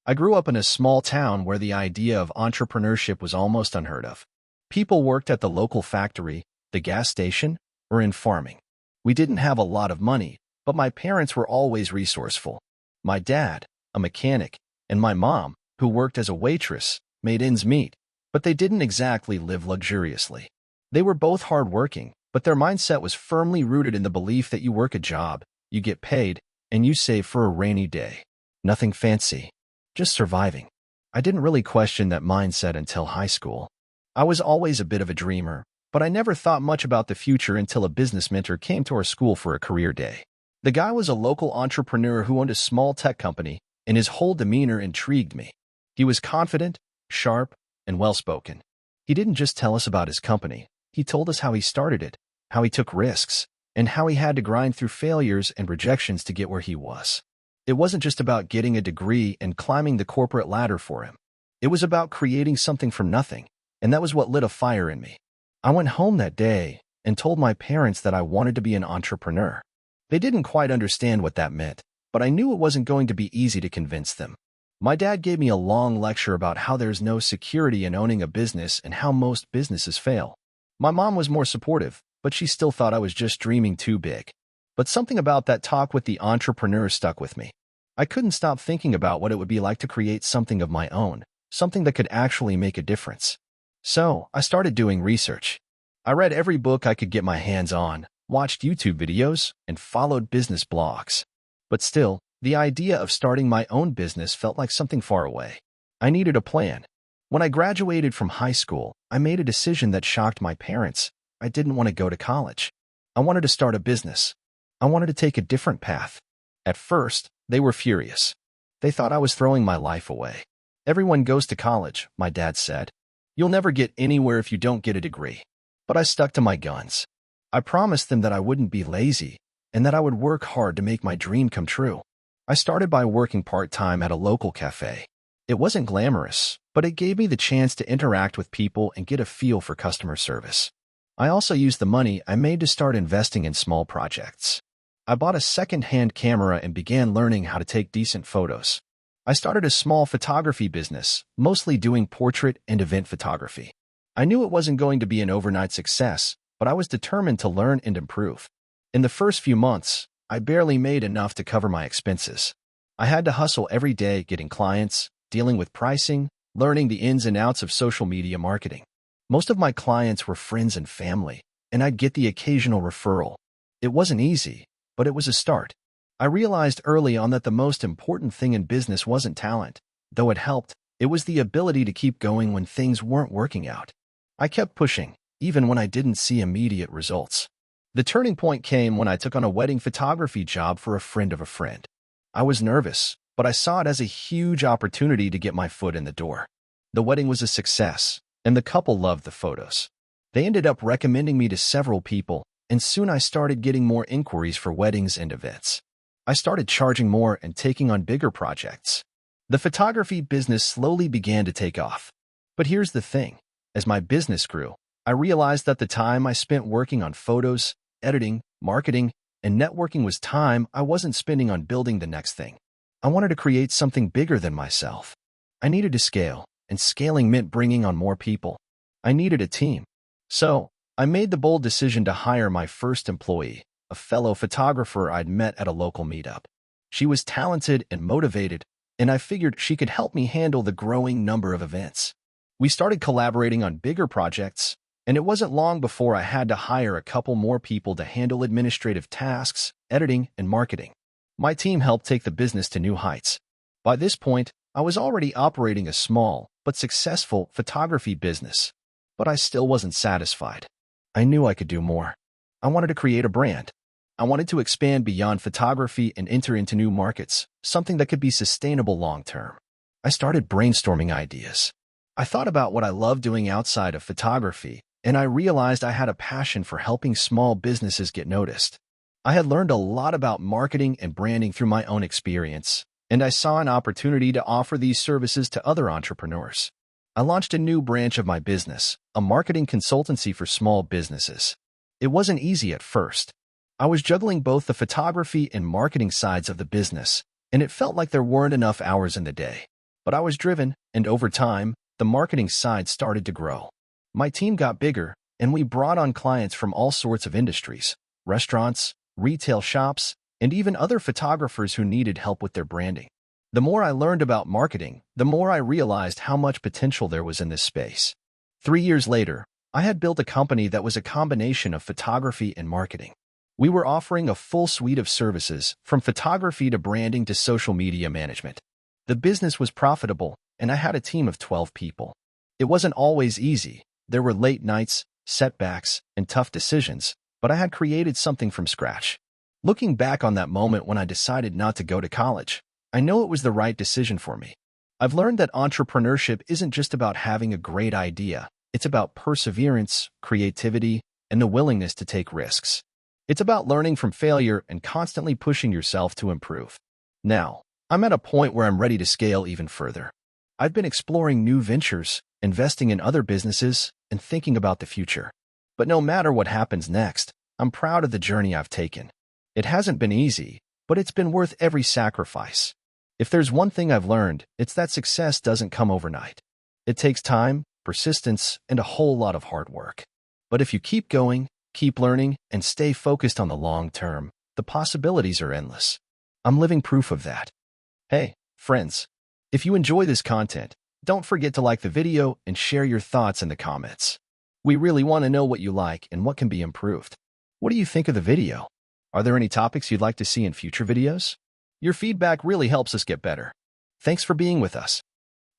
I grew up in a small town where the idea of entrepreneurship was almost unheard of. People worked at the local factory, the gas station, or in farming. We didn't have a lot of money, but my parents were always resourceful. My dad, a mechanic, and my mom, who worked as a waitress, made ends meet, but they didn't exactly live luxuriously. They were both hardworking, but their mindset was firmly rooted in the belief that you work a job, you get paid, and you save for a rainy day. Nothing fancy. Just surviving. I didn't really question that mindset until high school. I was always a bit of a dreamer, but I never thought much about the future until a business mentor came to our school for a career day. The guy was a local entrepreneur who owned a small tech company, and his whole demeanor intrigued me. He was confident, sharp, and well-spoken. He didn't just tell us about his company. He told us how he started it, how he took risks, and how he had to grind through failures and rejections to get where he was. It wasn't just about getting a degree and climbing the corporate ladder for him. It was about creating something from nothing, and that was what lit a fire in me. I went home that day and told my parents that I wanted to be an entrepreneur. They didn't quite understand what that meant, but I knew it wasn't going to be easy to convince them. My dad gave me a long lecture about how there's no security in owning a business and how most businesses fail. My mom was more supportive, but she still thought I was just dreaming too big. But something about that talk with the entrepreneur stuck with me. I couldn't stop thinking about what it would be like to create something of my own, something that could actually make a difference. So, I started doing research. I read every book I could get my hands on, watched YouTube videos, and followed business blogs. But still, the idea of starting my own business felt like something far away. I needed a plan. When I graduated from high school, I made a decision that shocked my parents. I didn't want to go to college. I wanted to start a business. I wanted to take a different path. At first, they were furious. They thought I was throwing my life away. Everyone goes to college, my dad said. You'll never get anywhere if you don't get a degree. But I stuck to my guns. I promised them that I wouldn't be lazy and that I would work hard to make my dream come true. I started by working part-time at a local cafe. It wasn't glamorous, but it gave me the chance to interact with people and get a feel for customer service. I also used the money I made to start investing in small projects. I bought a second-hand camera and began learning how to take decent photos. I started a small photography business, mostly doing portrait and event photography. I knew it wasn't going to be an overnight success, but I was determined to learn and improve. In the first few months, I barely made enough to cover my expenses. I had to hustle every day getting clients, dealing with pricing, learning the ins and outs of social media marketing. Most of my clients were friends and family, and I'd get the occasional referral. It wasn't easy, but it was a start. I realized early on that the most important thing in business wasn't talent. Though it helped, it was the ability to keep going when things weren't working out. I kept pushing, even when I didn't see immediate results. The turning point came when I took on a wedding photography job for a friend of a friend. I was nervous, but I saw it as a huge opportunity to get my foot in the door. The wedding was a success, and the couple loved the photos. They ended up recommending me to several people, and soon I started getting more inquiries for weddings and events. I started charging more and taking on bigger projects. The photography business slowly began to take off. But here's the thing. As my business grew, I realized that the time I spent working on photos, editing, marketing, and networking was time I wasn't spending on building the next thing. I wanted to create something bigger than myself. I needed to scale, and scaling meant bringing on more people. I needed a team. So, I made the bold decision to hire my first employee, a fellow photographer I'd met at a local meetup. She was talented and motivated, and I figured she could help me handle the growing number of events. We started collaborating on bigger projects, and it wasn't long before I had to hire a couple more people to handle administrative tasks, editing, and marketing. My team helped take the business to new heights. By this point, I was already operating a small but successful photography business, but I still wasn't satisfied. I knew I could do more. I wanted to create a brand. I wanted to expand beyond photography and enter into new markets, something that could be sustainable long-term. I started brainstorming ideas. I thought about what I loved doing outside of photography, and I realized I had a passion for helping small businesses get noticed. I had learned a lot about marketing and branding through my own experience, and I saw an opportunity to offer these services to other entrepreneurs. I launched a new branch of my business, a marketing consultancy for small businesses. It wasn't easy at first. I was juggling both the photography and marketing sides of the business, and it felt like there weren't enough hours in the day. But I was driven, and over time, the marketing side started to grow. My team got bigger, and we brought on clients from all sorts of industries: restaurants, retail shops, and even other photographers who needed help with their branding. The more I learned about marketing, the more I realized how much potential there was in this space. 3 years later, I had built a company that was a combination of photography and marketing. We were offering a full suite of services, from photography to branding to social media management. The business was profitable, and I had a team of 12 people. It wasn't always easy. There were late nights, setbacks, and tough decisions, but I had created something from scratch. Looking back on that moment when I decided not to go to college, I know it was the right decision for me. I've learned that entrepreneurship isn't just about having a great idea. It's about perseverance, creativity, and the willingness to take risks. It's about learning from failure and constantly pushing yourself to improve. Now, I'm at a point where I'm ready to scale even further. I've been exploring new ventures, investing in other businesses, and thinking about the future. But no matter what happens next, I'm proud of the journey I've taken. It hasn't been easy, but it's been worth every sacrifice. If there's one thing I've learned, it's that success doesn't come overnight. It takes time, persistence, and a whole lot of hard work. But if you keep going, keep learning, and stay focused on the long term, the possibilities are endless. I'm living proof of that. Hey, friends, if you enjoy this content, don't forget to like the video and share your thoughts in the comments. We really want to know what you like and what can be improved. What do you think of the video? Are there any topics you'd like to see in future videos? Your feedback really helps us get better. Thanks for being with us.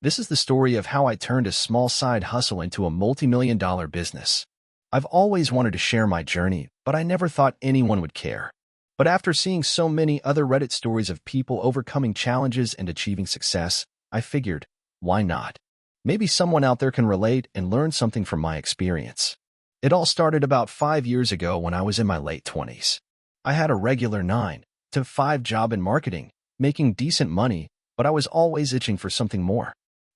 This is the story of how I turned a small side hustle into a multi-million-dollar business. I've always wanted to share my journey, but I never thought anyone would care. But after seeing so many other Reddit stories of people overcoming challenges and achieving success, I figured, why not? Maybe someone out there can relate and learn something from my experience. It all started about 5 years ago when I was in my late 20s. I had a regular 9-to-5 job in marketing, making decent money, but I was always itching for something more.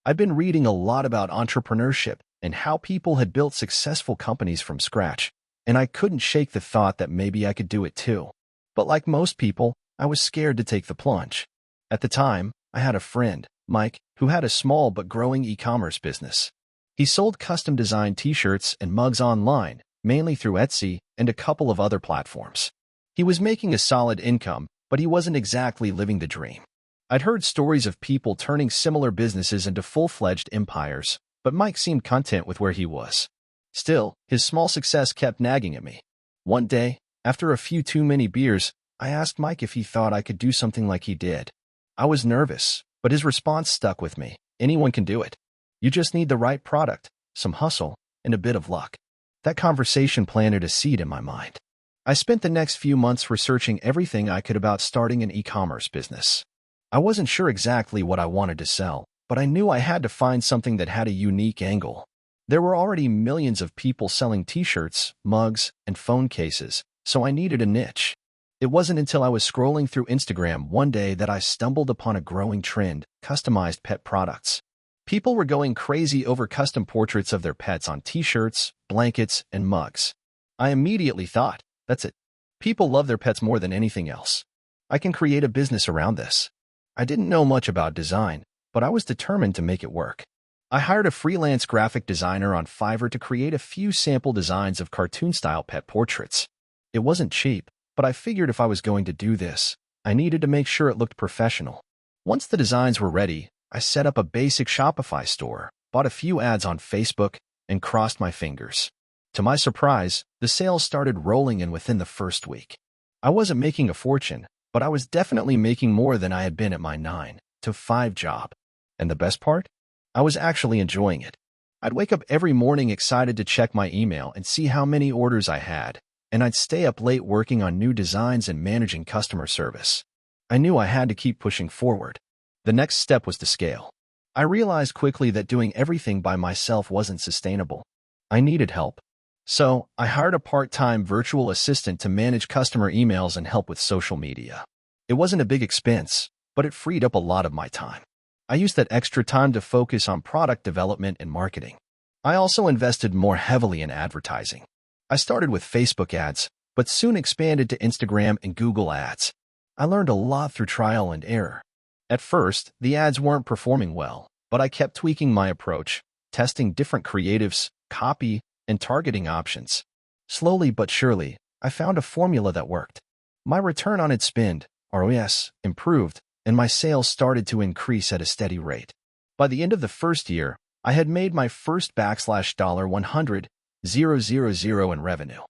I'd been reading a lot about entrepreneurship and how people had built successful companies from scratch, and I couldn't shake the thought that maybe I could do it too. But like most people, I was scared to take the plunge. At the time, I had a friend, Mike, who had a small but growing e-commerce business. He sold custom-designed t-shirts and mugs online, mainly through Etsy and a couple of other platforms. He was making a solid income, but he wasn't exactly living the dream. I'd heard stories of people turning similar businesses into full-fledged empires, but Mike seemed content with where he was. Still, his small success kept nagging at me. One day, after a few too many beers, I asked Mike if he thought I could do something like he did. I was nervous, but his response stuck with me. Anyone can do it. You just need the right product, some hustle, and a bit of luck. That conversation planted a seed in my mind. I spent the next few months researching everything I could about starting an e-commerce business. I wasn't sure exactly what I wanted to sell, but I knew I had to find something that had a unique angle. There were already millions of people selling t-shirts, mugs, and phone cases, so I needed a niche. It wasn't until I was scrolling through Instagram one day that I stumbled upon a growing trend: customized pet products. People were going crazy over custom portraits of their pets on t-shirts, blankets, and mugs. I immediately thought, that's it. People love their pets more than anything else. I can create a business around this. I didn't know much about design, but I was determined to make it work. I hired a freelance graphic designer on Fiverr to create a few sample designs of cartoon-style pet portraits. It wasn't cheap, but I figured if I was going to do this, I needed to make sure it looked professional. Once the designs were ready, I set up a basic Shopify store, bought a few ads on Facebook, and crossed my fingers. To my surprise, the sales started rolling in within the first week. I wasn't making a fortune, but I was definitely making more than I had been at my 9-to-5 job. And the best part? I was actually enjoying it. I'd wake up every morning excited to check my email and see how many orders I had, and I'd stay up late working on new designs and managing customer service. I knew I had to keep pushing forward. The next step was to scale. I realized quickly that doing everything by myself wasn't sustainable. I needed help. So, I hired a part-time virtual assistant to manage customer emails and help with social media. It wasn't a big expense, but it freed up a lot of my time. I used that extra time to focus on product development and marketing. I also invested more heavily in advertising. I started with Facebook ads, but soon expanded to Instagram and Google ads. I learned a lot through trial and error. At first, the ads weren't performing well, but I kept tweaking my approach, testing different creatives, copy, and targeting options. Slowly but surely, I found a formula that worked. My return on ad spend, ROAS, improved, and my sales started to increase at a steady rate. By the end of the first year, I had made my first $100,000 in revenue.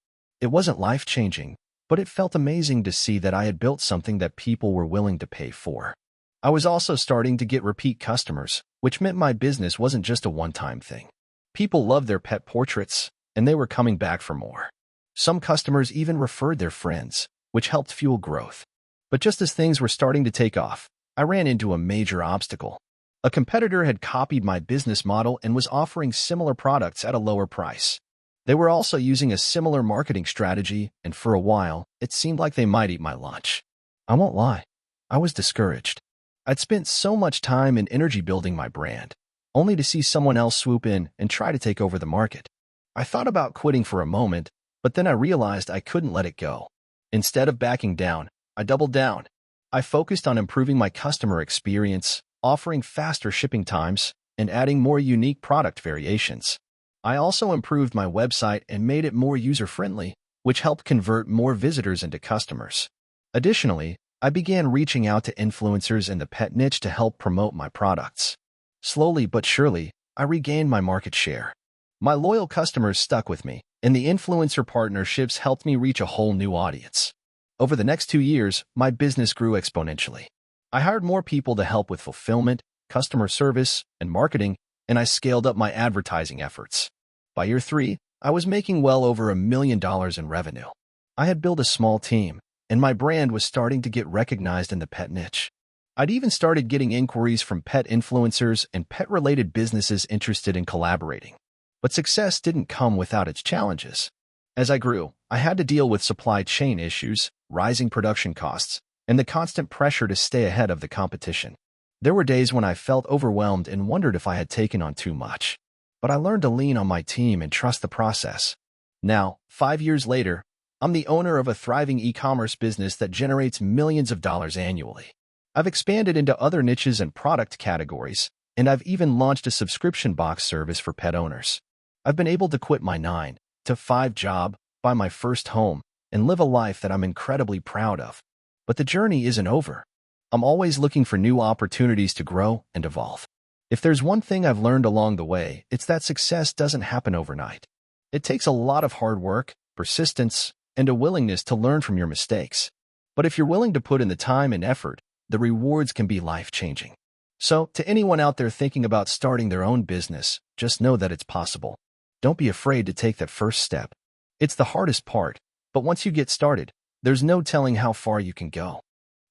It wasn't life-changing, but it felt amazing to see that I had built something that people were willing to pay for. I was also starting to get repeat customers, which meant my business wasn't just a one-time thing. People loved their pet portraits, and they were coming back for more. Some customers even referred their friends, which helped fuel growth. But just as things were starting to take off, I ran into a major obstacle. A competitor had copied my business model and was offering similar products at a lower price. They were also using a similar marketing strategy, and for a while, it seemed like they might eat my lunch. I won't lie, I was discouraged. I'd spent so much time and energy building my brand, only to see someone else swoop in and try to take over the market. I thought about quitting for a moment, but then I realized I couldn't let it go. Instead of backing down, I doubled down. I focused on improving my customer experience, offering faster shipping times, and adding more unique product variations. I also improved my website and made it more user-friendly, which helped convert more visitors into customers. Additionally, I began reaching out to influencers in the pet niche to help promote my products. Slowly but surely, I regained my market share. My loyal customers stuck with me, and the influencer partnerships helped me reach a whole new audience. Over the next 2 years, my business grew exponentially. I hired more people to help with fulfillment, customer service, and marketing, and I scaled up my advertising efforts. By year 3, I was making well over $1 million in revenue. I had built a small team, and my brand was starting to get recognized in the pet niche. I'd even started getting inquiries from pet influencers and pet-related businesses interested in collaborating. But success didn't come without its challenges. As I grew, I had to deal with supply chain issues, rising production costs, and the constant pressure to stay ahead of the competition. There were days when I felt overwhelmed and wondered if I had taken on too much. But I learned to lean on my team and trust the process. Now, 5 years later, I'm the owner of a thriving e-commerce business that generates millions of dollars annually. I've expanded into other niches and product categories, and I've even launched a subscription box service for pet owners. I've been able to quit my 9-to-5 job, buy my first home, and live a life that I'm incredibly proud of. But the journey isn't over. I'm always looking for new opportunities to grow and evolve. If there's one thing I've learned along the way, it's that success doesn't happen overnight. It takes a lot of hard work, persistence, and a willingness to learn from your mistakes. But if you're willing to put in the time and effort, the rewards can be life-changing. So, to anyone out there thinking about starting their own business, just know that it's possible. Don't be afraid to take that first step. It's the hardest part, But once you get started, there's no telling how far you can go.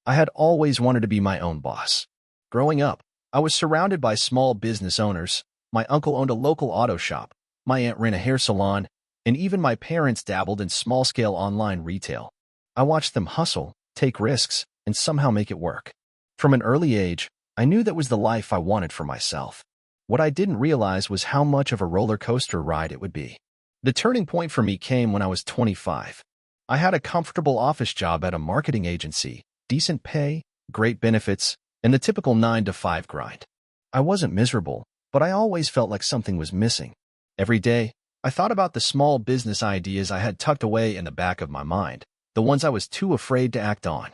I had always wanted to be my own boss. Growing up, I was surrounded by small business owners. My uncle owned a local auto shop, my aunt ran a hair salon, and even my parents dabbled in small-scale online retail. I watched them hustle, take risks, and somehow make it work. From an early age, I knew that was the life I wanted for myself. What I didn't realize was how much of a roller coaster ride it would be. The turning point for me came when I was 25. I had a comfortable office job at a marketing agency, decent pay, great benefits, and the typical 9-to-5 grind. I wasn't miserable, but I always felt like something was missing. Every day, I thought about the small business ideas I had tucked away in the back of my mind, the ones I was too afraid to act on.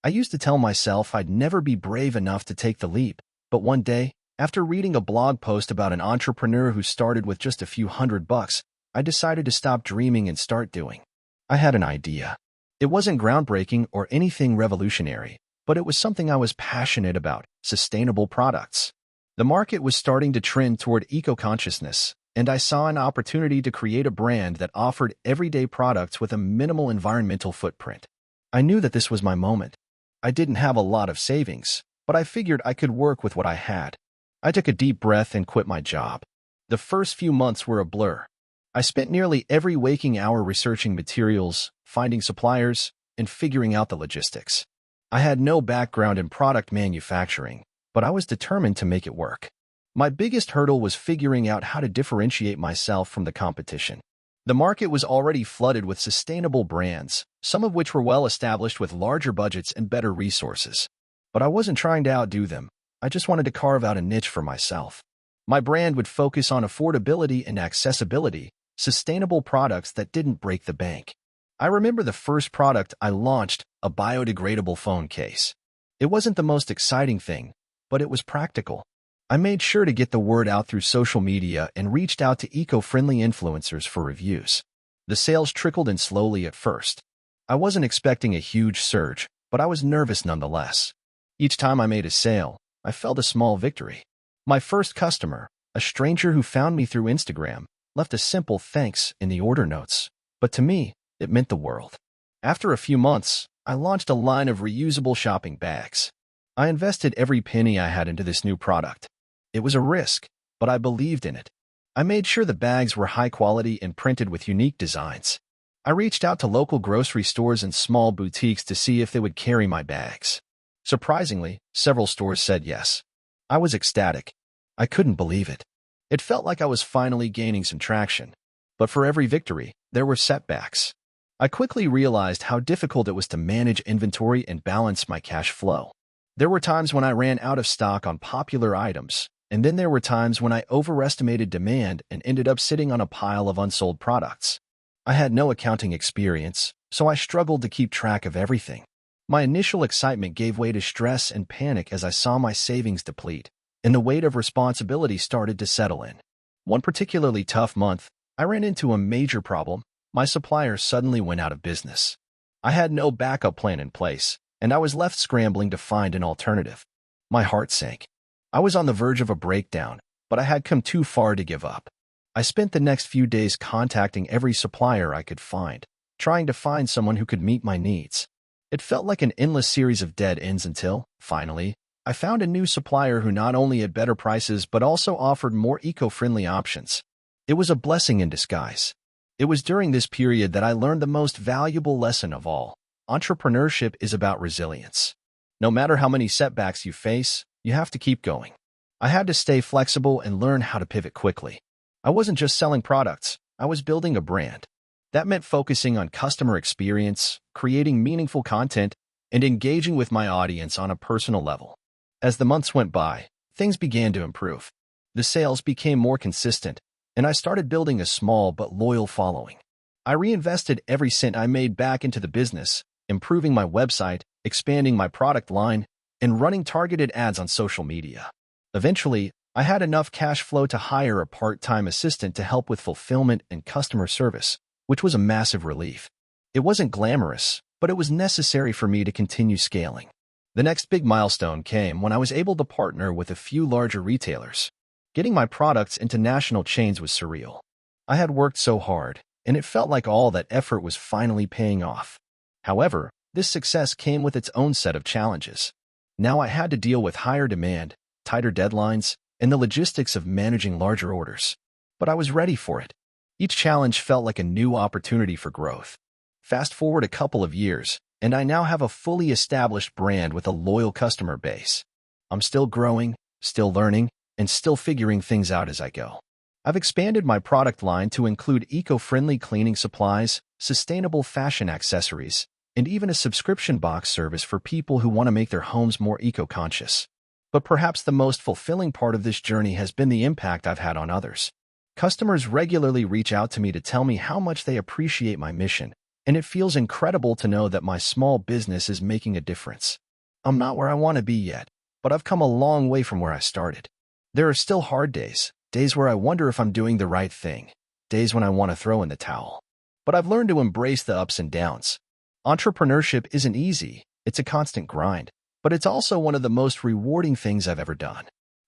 I used to tell myself I'd never be brave enough to take the leap, but one day, after reading a blog post about an entrepreneur who started with just a few $100, I decided to stop dreaming and start doing. I had an idea. It wasn't groundbreaking or anything revolutionary, but it was something I was passionate about: sustainable products. The market was starting to trend toward eco-consciousness, and I saw an opportunity to create a brand that offered everyday products with a minimal environmental footprint. I knew that this was my moment. I didn't have a lot of savings, but I figured I could work with what I had. I took a deep breath and quit my job. The first few months were a blur. I spent nearly every waking hour researching materials, finding suppliers, and figuring out the logistics. I had no background in product manufacturing, but I was determined to make it work. My biggest hurdle was figuring out how to differentiate myself from the competition. The market was already flooded with sustainable brands, some of which were well established with larger budgets and better resources. But I wasn't trying to outdo them. I just wanted to carve out a niche for myself. My brand would focus on affordability and accessibility, sustainable products that didn't break the bank. I remember the first product I launched, a biodegradable phone case. It wasn't the most exciting thing, but it was practical. I made sure to get the word out through social media and reached out to eco-friendly influencers for reviews. The sales trickled in slowly at first. I wasn't expecting a huge surge, but I was nervous nonetheless. Each time I made a sale, I felt a small victory. My first customer, a stranger who found me through Instagram, left a simple thanks in the order notes, but to me, it meant the world. After a few months, I launched a line of reusable shopping bags. I invested every penny I had into this new product. It was a risk, but I believed in it. I made sure the bags were high quality and printed with unique designs. I reached out to local grocery stores and small boutiques to see if they would carry my bags. Surprisingly, several stores said yes. I was ecstatic. I couldn't believe it. It felt like I was finally gaining some traction. But for every victory, there were setbacks. I quickly realized how difficult it was to manage inventory and balance my cash flow. There were times when I ran out of stock on popular items, and then there were times when I overestimated demand and ended up sitting on a pile of unsold products. I had no accounting experience, so I struggled to keep track of everything. My initial excitement gave way to stress and panic as I saw my savings deplete, and the weight of responsibility started to settle in. One particularly tough month, I ran into a major problem. My supplier suddenly went out of business. I had no backup plan in place, and I was left scrambling to find an alternative. My heart sank. I was on the verge of a breakdown, but I had come too far to give up. I spent the next few days contacting every supplier I could find, trying to find someone who could meet my needs. It felt like an endless series of dead ends until, finally, I found a new supplier who not only had better prices but also offered more eco-friendly options. It was a blessing in disguise. It was during this period that I learned the most valuable lesson of all. Entrepreneurship is about resilience. No matter how many setbacks you face, you have to keep going. I had to stay flexible and learn how to pivot quickly. I wasn't just selling products, I was building a brand. That meant focusing on customer experience, creating meaningful content, and engaging with my audience on a personal level. As the months went by, things began to improve. The sales became more consistent, and I started building a small but loyal following. I reinvested every cent I made back into the business, improving my website, expanding my product line, and running targeted ads on social media. Eventually, I had enough cash flow to hire a part-time assistant to help with fulfillment and customer service, which was a massive relief. It wasn't glamorous, but it was necessary for me to continue scaling. The next big milestone came when I was able to partner with a few larger retailers. Getting my products into national chains was surreal. I had worked so hard, and it felt like all that effort was finally paying off. However, this success came with its own set of challenges. Now I had to deal with higher demand, tighter deadlines, and the logistics of managing larger orders. But I was ready for it. Each challenge felt like a new opportunity for growth. Fast forward a couple of years, and I now have a fully established brand with a loyal customer base. I'm still growing, still learning, and still figuring things out as I go. I've expanded my product line to include eco-friendly cleaning supplies, sustainable fashion accessories, and even a subscription box service for people who want to make their homes more eco-conscious. But perhaps the most fulfilling part of this journey has been the impact I've had on others. Customers regularly reach out to me to tell me how much they appreciate my mission, and it feels incredible to know that my small business is making a difference. I'm not where I want to be yet, but I've come a long way from where I started. There are still hard days, days where I wonder if I'm doing the right thing, days when I want to throw in the towel. But I've learned to embrace the ups and downs. Entrepreneurship isn't easy, it's a constant grind, but it's also one of the most rewarding things I've ever done.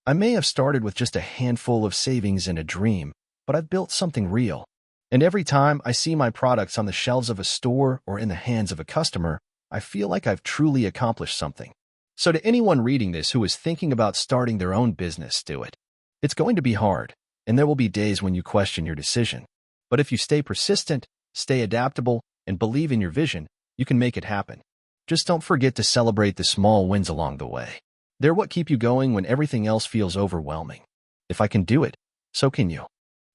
I may have started with just a handful of savings and a dream, but I've built something real. And every time I see my products on the shelves of a store or in the hands of a customer, I feel like I've truly accomplished something. So to anyone reading this who is thinking about starting their own business, do it. It's going to be hard, and there will be days when you question your decision. But if you stay persistent, stay adaptable, and believe in your vision, you can make it happen. Just don't forget to celebrate the small wins along the way. They're what keep you going when everything else feels overwhelming. If I can do it, so can you.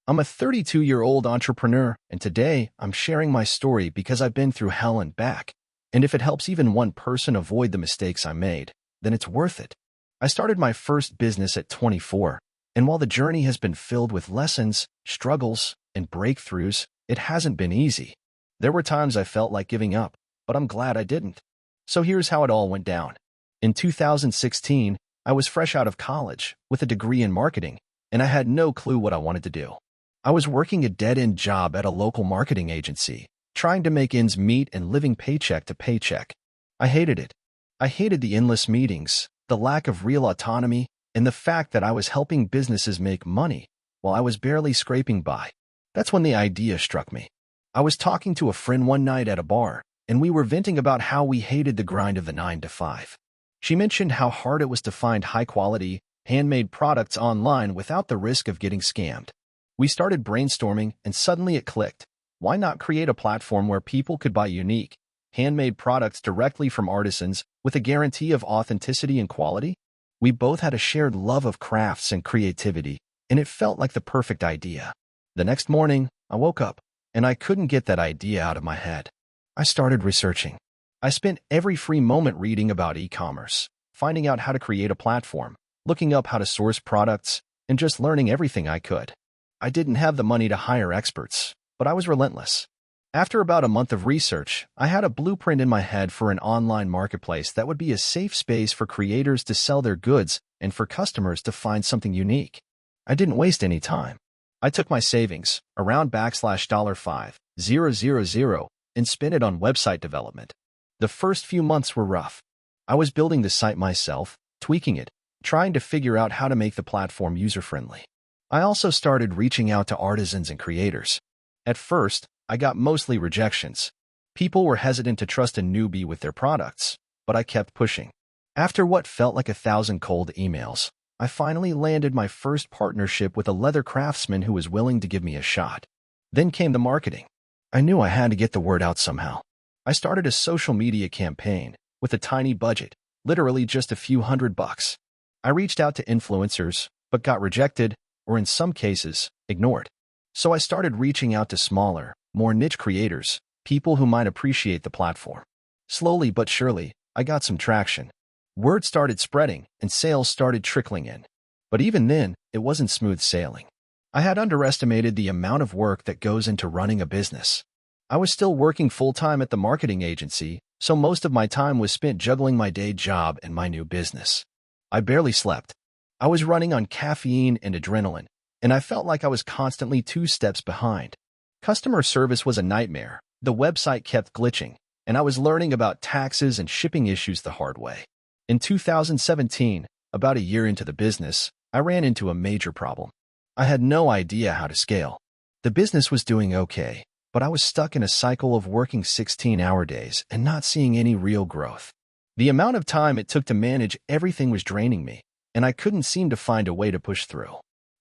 I'm a 32-year-old entrepreneur, and today I'm sharing my story because I've been through hell and back. And if it helps even one person avoid the mistakes I made, then it's worth it. I started my first business at 24, and while the journey has been filled with lessons, struggles, and breakthroughs, it hasn't been easy. There were times I felt like giving up, but I'm glad I didn't. So here's how it all went down. In 2016, I was fresh out of college with a degree in marketing, and I had no clue what I wanted to do. I was working a dead-end job at a local marketing agency, trying to make ends meet and living paycheck to paycheck. I hated it. I hated the endless meetings, the lack of real autonomy, and the fact that I was helping businesses make money while I was barely scraping by. That's when the idea struck me. I was talking to a friend one night at a bar, and we were venting about how we hated the grind of the 9-to-5. She mentioned how hard it was to find high-quality, handmade products online without the risk of getting scammed. We started brainstorming, and suddenly it clicked. Why not create a platform where people could buy unique, handmade products directly from artisans with a guarantee of authenticity and quality? We both had a shared love of crafts and creativity, and it felt like the perfect idea. The next morning, I woke up, and I couldn't get that idea out of my head. I started researching. I spent every free moment reading about e-commerce, finding out how to create a platform, looking up how to source products, and just learning everything I could. I didn't have the money to hire experts, but I was relentless. After about a month of research, I had a blueprint in my head for an online marketplace that would be a safe space for creators to sell their goods and for customers to find something unique. I didn't waste any time. I took my savings, around $5,000, and spent it on website development. The first few months were rough. I was building the site myself, tweaking it, trying to figure out how to make the platform user-friendly. I also started reaching out to artisans and creators. At first, I got mostly rejections. People were hesitant to trust a newbie with their products, but I kept pushing. After what felt like 1,000 cold emails, I finally landed my first partnership with a leather craftsman who was willing to give me a shot. Then came the marketing. I knew I had to get the word out somehow. I started a social media campaign with a tiny budget, literally just a few $100. I reached out to influencers, but got rejected, or in some cases, ignored. So I started reaching out to smaller, more niche creators, people who might appreciate the platform. Slowly but surely, I got some traction. Word started spreading, and sales started trickling in. But even then, it wasn't smooth sailing. I had underestimated the amount of work that goes into running a business. I was still working full-time at the marketing agency, so most of my time was spent juggling my day job and my new business. I barely slept. I was running on caffeine and adrenaline, and I felt like I was constantly 2 steps behind. Customer service was a nightmare. The website kept glitching, and I was learning about taxes and shipping issues the hard way. In 2017, about a year into the business, I ran into a major problem. I had no idea how to scale. The business was doing okay, but I was stuck in a cycle of working 16-hour days and not seeing any real growth. The amount of time it took to manage everything was draining me, and I couldn't seem to find a way to push through.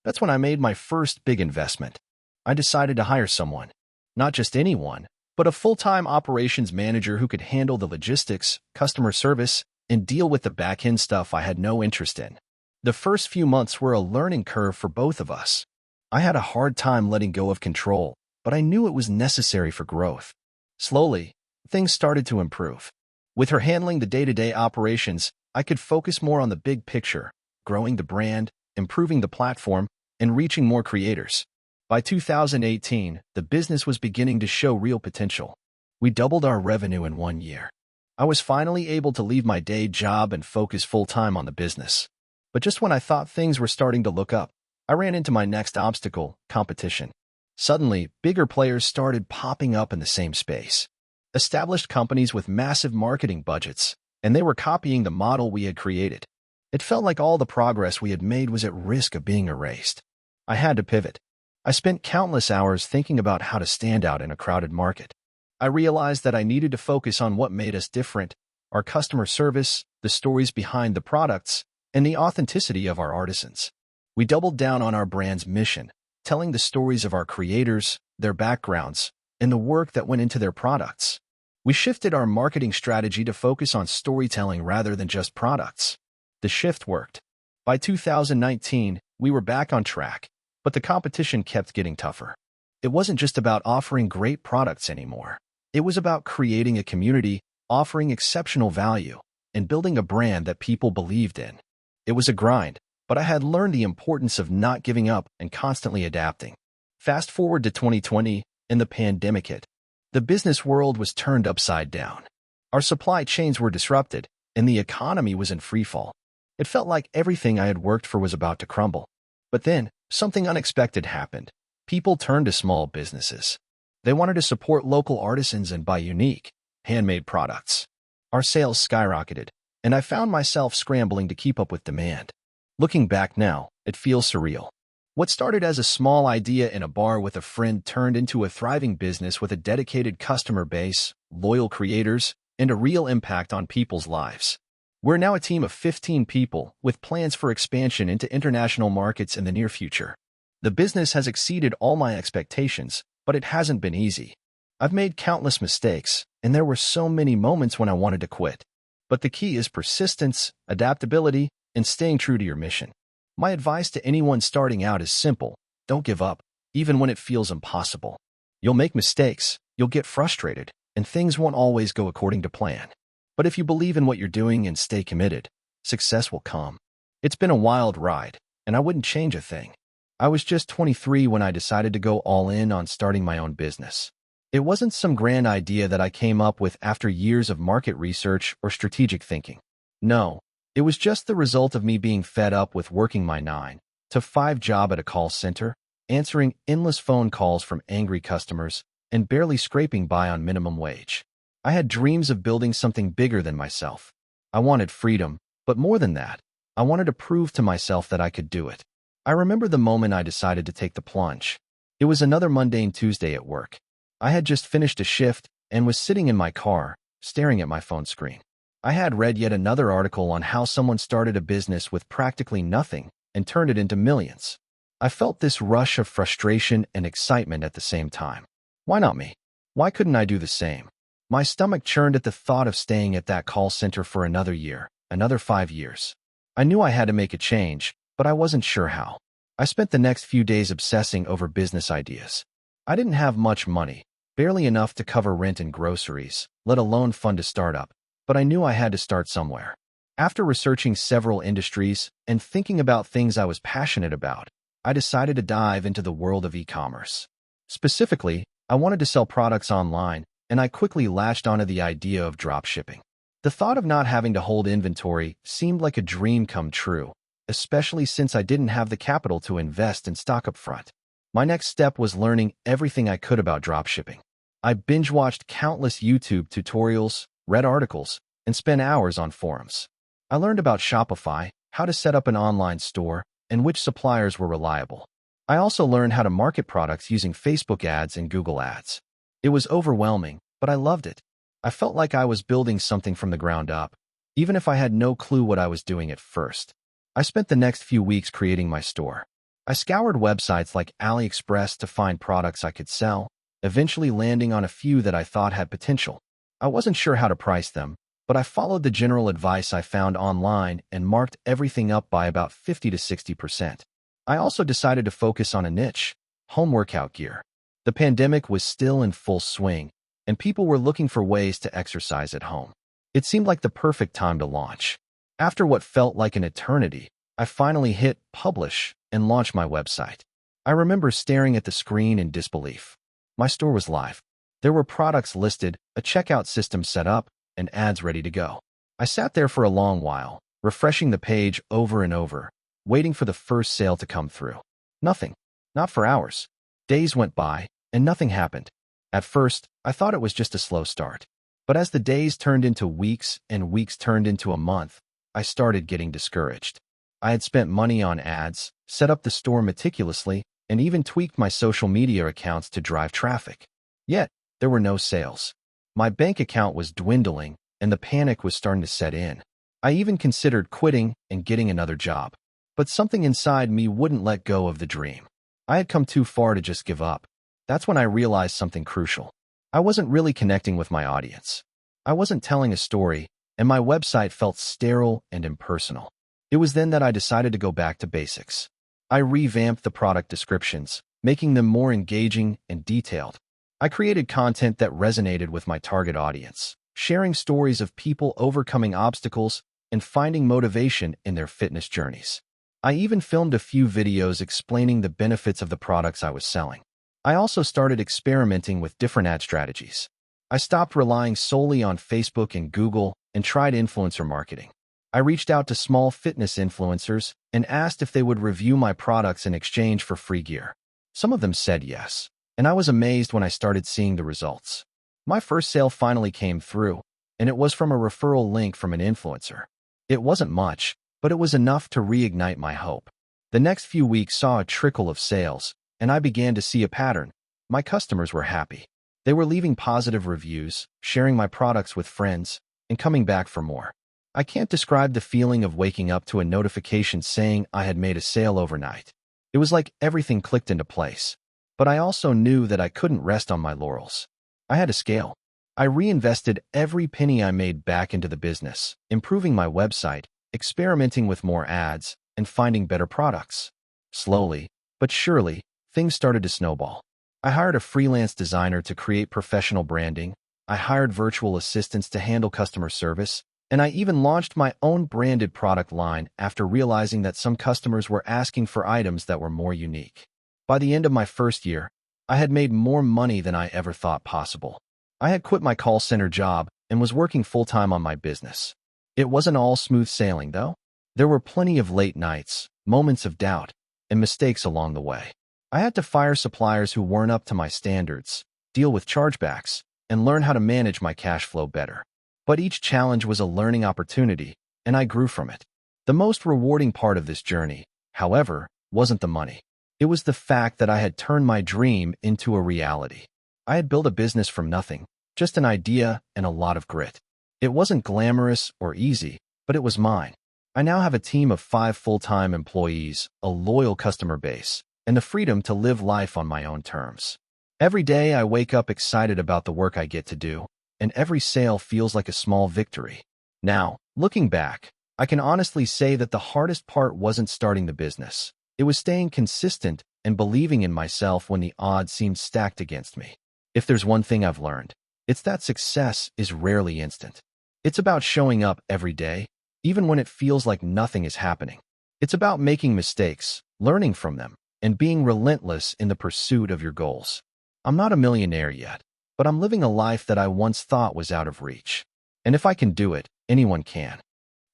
That's when I made my first big investment. I decided to hire someone. Not just anyone, but a full-time operations manager who could handle the logistics, customer service, and deal with the back-end stuff I had no interest in. The first few months were a learning curve for both of us. I had a hard time letting go of control, but I knew it was necessary for growth. Slowly, things started to improve. With her handling the day-to-day operations, I could focus more on the big picture, growing the brand, improving the platform, and reaching more creators. By 2018, the business was beginning to show real potential. We doubled our revenue in 1 year. I was finally able to leave my day job and focus full-time on the business. But just when I thought things were starting to look up, I ran into my next obstacle: competition. Suddenly, bigger players started popping up in the same space. Established companies with massive marketing budgets, and they were copying the model we had created. It felt like all the progress we had made was at risk of being erased. I had to pivot. I spent countless hours thinking about how to stand out in a crowded market. I realized that I needed to focus on what made us different: our customer service, the stories behind the products, and the authenticity of our artisans. We doubled down on our brand's mission, telling the stories of our creators, their backgrounds, and the work that went into their products. We shifted our marketing strategy to focus on storytelling rather than just products. The shift worked. By 2019, we were back on track, but the competition kept getting tougher. It wasn't just about offering great products anymore. It was about creating a community, offering exceptional value, and building a brand that people believed in. It was a grind, but I had learned the importance of not giving up and constantly adapting. Fast forward to 2020, and the pandemic hit. The business world was turned upside down. Our supply chains were disrupted, and the economy was in freefall. It felt like everything I had worked for was about to crumble. But then, something unexpected happened. People turned to small businesses. They wanted to support local artisans and buy unique, handmade products. Our sales skyrocketed, and I found myself scrambling to keep up with demand. Looking back now, it feels surreal. What started as a small idea in a bar with a friend turned into a thriving business with a dedicated customer base, loyal creators, and a real impact on people's lives. We're now a team of 15 people with plans for expansion into international markets in the near future. The business has exceeded all my expectations, but it hasn't been easy. I've made countless mistakes, and there were so many moments when I wanted to quit. But the key is persistence, adaptability, and staying true to your mission. My advice to anyone starting out is simple: don't give up, even when it feels impossible. You'll make mistakes, you'll get frustrated, and things won't always go according to plan. But if you believe in what you're doing and stay committed, success will come. It's been a wild ride, and I wouldn't change a thing. I was just 23 when I decided to go all in on starting my own business. It wasn't some grand idea that I came up with after years of market research or strategic thinking. No, it was just the result of me being fed up with working my 9-to-5 job at a call center, answering endless phone calls from angry customers, and barely scraping by on minimum wage. I had dreams of building something bigger than myself. I wanted freedom, but more than that, I wanted to prove to myself that I could do it. I remember the moment I decided to take the plunge. It was another mundane Tuesday at work. I had just finished a shift and was sitting in my car, staring at my phone screen. I had read yet another article on how someone started a business with practically nothing and turned it into millions. I felt this rush of frustration and excitement at the same time. Why not me? Why couldn't I do the same? My stomach churned at the thought of staying at that call center for another year, another 5 years. I knew I had to make a change, but I wasn't sure how. I spent the next few days obsessing over business ideas. I didn't have much money, barely enough to cover rent and groceries, let alone fund a startup, but I knew I had to start somewhere. After researching several industries and thinking about things I was passionate about, I decided to dive into the world of e-commerce. Specifically, I wanted to sell products online, and I quickly latched onto the idea of dropshipping. The thought of not having to hold inventory seemed like a dream come true, especially since I didn't have the capital to invest in stock up front. My next step was learning everything I could about dropshipping. I binge-watched countless YouTube tutorials, read articles, and spent hours on forums. I learned about Shopify, how to set up an online store, and which suppliers were reliable. I also learned how to market products using Facebook ads and Google ads. It was overwhelming, but I loved it. I felt like I was building something from the ground up, even if I had no clue what I was doing at first. I spent the next few weeks creating my store. I scoured websites like AliExpress to find products I could sell, eventually landing on a few that I thought had potential. I wasn't sure how to price them, but I followed the general advice I found online and marked everything up by about 50 to 60%. I also decided to focus on a niche: home workout gear. The pandemic was still in full swing, and people were looking for ways to exercise at home. It seemed like the perfect time to launch. After what felt like an eternity, I finally hit publish and launched my website. I remember staring at the screen in disbelief. My store was live. There were products listed, a checkout system set up, and ads ready to go. I sat there for a long while, refreshing the page over and over, waiting for the first sale to come through. Nothing. Not for hours. Days went by, and nothing happened. At first, I thought it was just a slow start. But as the days turned into weeks and weeks turned into a month, I started getting discouraged. I had spent money on ads, set up the store meticulously, and even tweaked my social media accounts to drive traffic. Yet, there were no sales. My bank account was dwindling, and the panic was starting to set in. I even considered quitting and getting another job. But something inside me wouldn't let go of the dream. I had come too far to just give up. That's when I realized something crucial. I wasn't really connecting with my audience. I wasn't telling a story, and my website felt sterile and impersonal. It was then that I decided to go back to basics. I revamped the product descriptions, making them more engaging and detailed. I created content that resonated with my target audience, sharing stories of people overcoming obstacles and finding motivation in their fitness journeys. I even filmed a few videos explaining the benefits of the products I was selling. I also started experimenting with different ad strategies. I stopped relying solely on Facebook and Google and tried influencer marketing. I reached out to small fitness influencers and asked if they would review my products in exchange for free gear. Some of them said yes, and I was amazed when I started seeing the results. My first sale finally came through, and it was from a referral link from an influencer. It wasn't much, but it was enough to reignite my hope. The next few weeks saw a trickle of sales, and I began to see a pattern. My customers were happy. They were leaving positive reviews, sharing my products with friends, and coming back for more. I can't describe the feeling of waking up to a notification saying I had made a sale overnight. It was like everything clicked into place. But I also knew that I couldn't rest on my laurels. I had to scale. I reinvested every penny I made back into the business, improving my website, experimenting with more ads, and finding better products. Slowly, but surely, things started to snowball. I hired a freelance designer to create professional branding. I hired virtual assistants to handle customer service, and I even launched my own branded product line after realizing that some customers were asking for items that were more unique. By the end of my first year, I had made more money than I ever thought possible. I had quit my call center job and was working full-time on my business. It wasn't all smooth sailing, though. There were plenty of late nights, moments of doubt, and mistakes along the way. I had to fire suppliers who weren't up to my standards, deal with chargebacks, and learn how to manage my cash flow better. But each challenge was a learning opportunity, and I grew from it. The most rewarding part of this journey, however, wasn't the money. It was the fact that I had turned my dream into a reality. I had built a business from nothing, just an idea and a lot of grit. It wasn't glamorous or easy, but it was mine. I now have a team of 5 full-time employees, a loyal customer base, and the freedom to live life on my own terms. Every day I wake up excited about the work I get to do, and every sale feels like a small victory. Now, looking back, I can honestly say that the hardest part wasn't starting the business. It was staying consistent and believing in myself when the odds seemed stacked against me. If there's one thing I've learned, it's that success is rarely instant. It's about showing up every day, even when it feels like nothing is happening. It's about making mistakes, learning from them, and being relentless in the pursuit of your goals. I'm not a millionaire yet, but I'm living a life that I once thought was out of reach. And if I can do it, anyone can.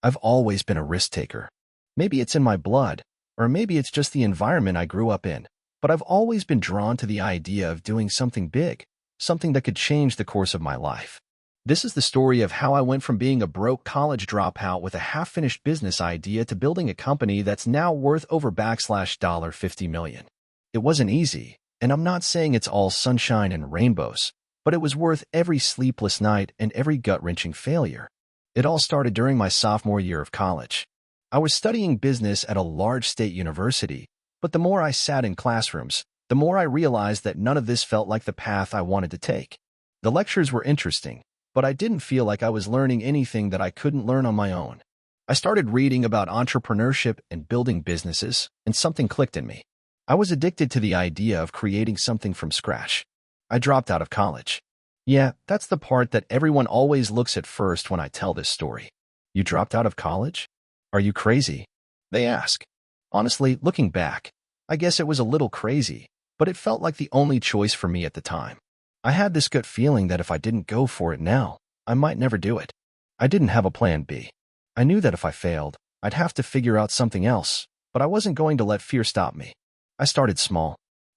I've always been a risk taker. Maybe it's in my blood, or maybe it's just the environment I grew up in, but I've always been drawn to the idea of doing something big, something that could change the course of my life. This is the story of how I went from being a broke college dropout with a half-finished business idea to building a company that's now worth over $50 million. It wasn't easy, and I'm not saying it's all sunshine and rainbows, but it was worth every sleepless night and every gut-wrenching failure. It all started during my sophomore year of college. I was studying business at a large state university, but the more I sat in classrooms, the more I realized that none of this felt like the path I wanted to take. The lectures were interesting, but I didn't feel like I was learning anything that I couldn't learn on my own. I started reading about entrepreneurship and building businesses, and something clicked in me. I was addicted to the idea of creating something from scratch. I dropped out of college. Yeah, that's the part that everyone always looks at first when I tell this story. You dropped out of college? Are you crazy? They ask. Honestly, looking back, I guess it was a little crazy, but it felt like the only choice for me at the time. I had this gut feeling that if I didn't go for it now, I might never do it. I didn't have a plan B. I knew that if I failed, I'd have to figure out something else, but I wasn't going to let fear stop me. I started small.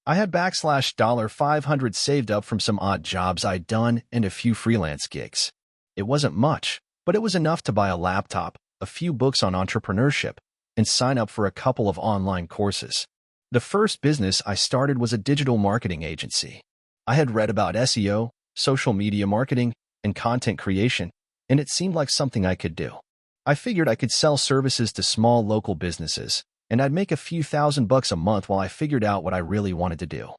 I had $500 saved up from some odd jobs I'd done and a few freelance gigs. It wasn't much, but it was enough to buy a laptop, a few books on entrepreneurship, and sign up for a couple of online courses. The first business I started was a digital marketing agency. I had read about SEO, social media marketing, and content creation, and it seemed like something I could do. I figured I could sell services to small local businesses, and I'd make a few $1,000s a month while I figured out what I really wanted to do.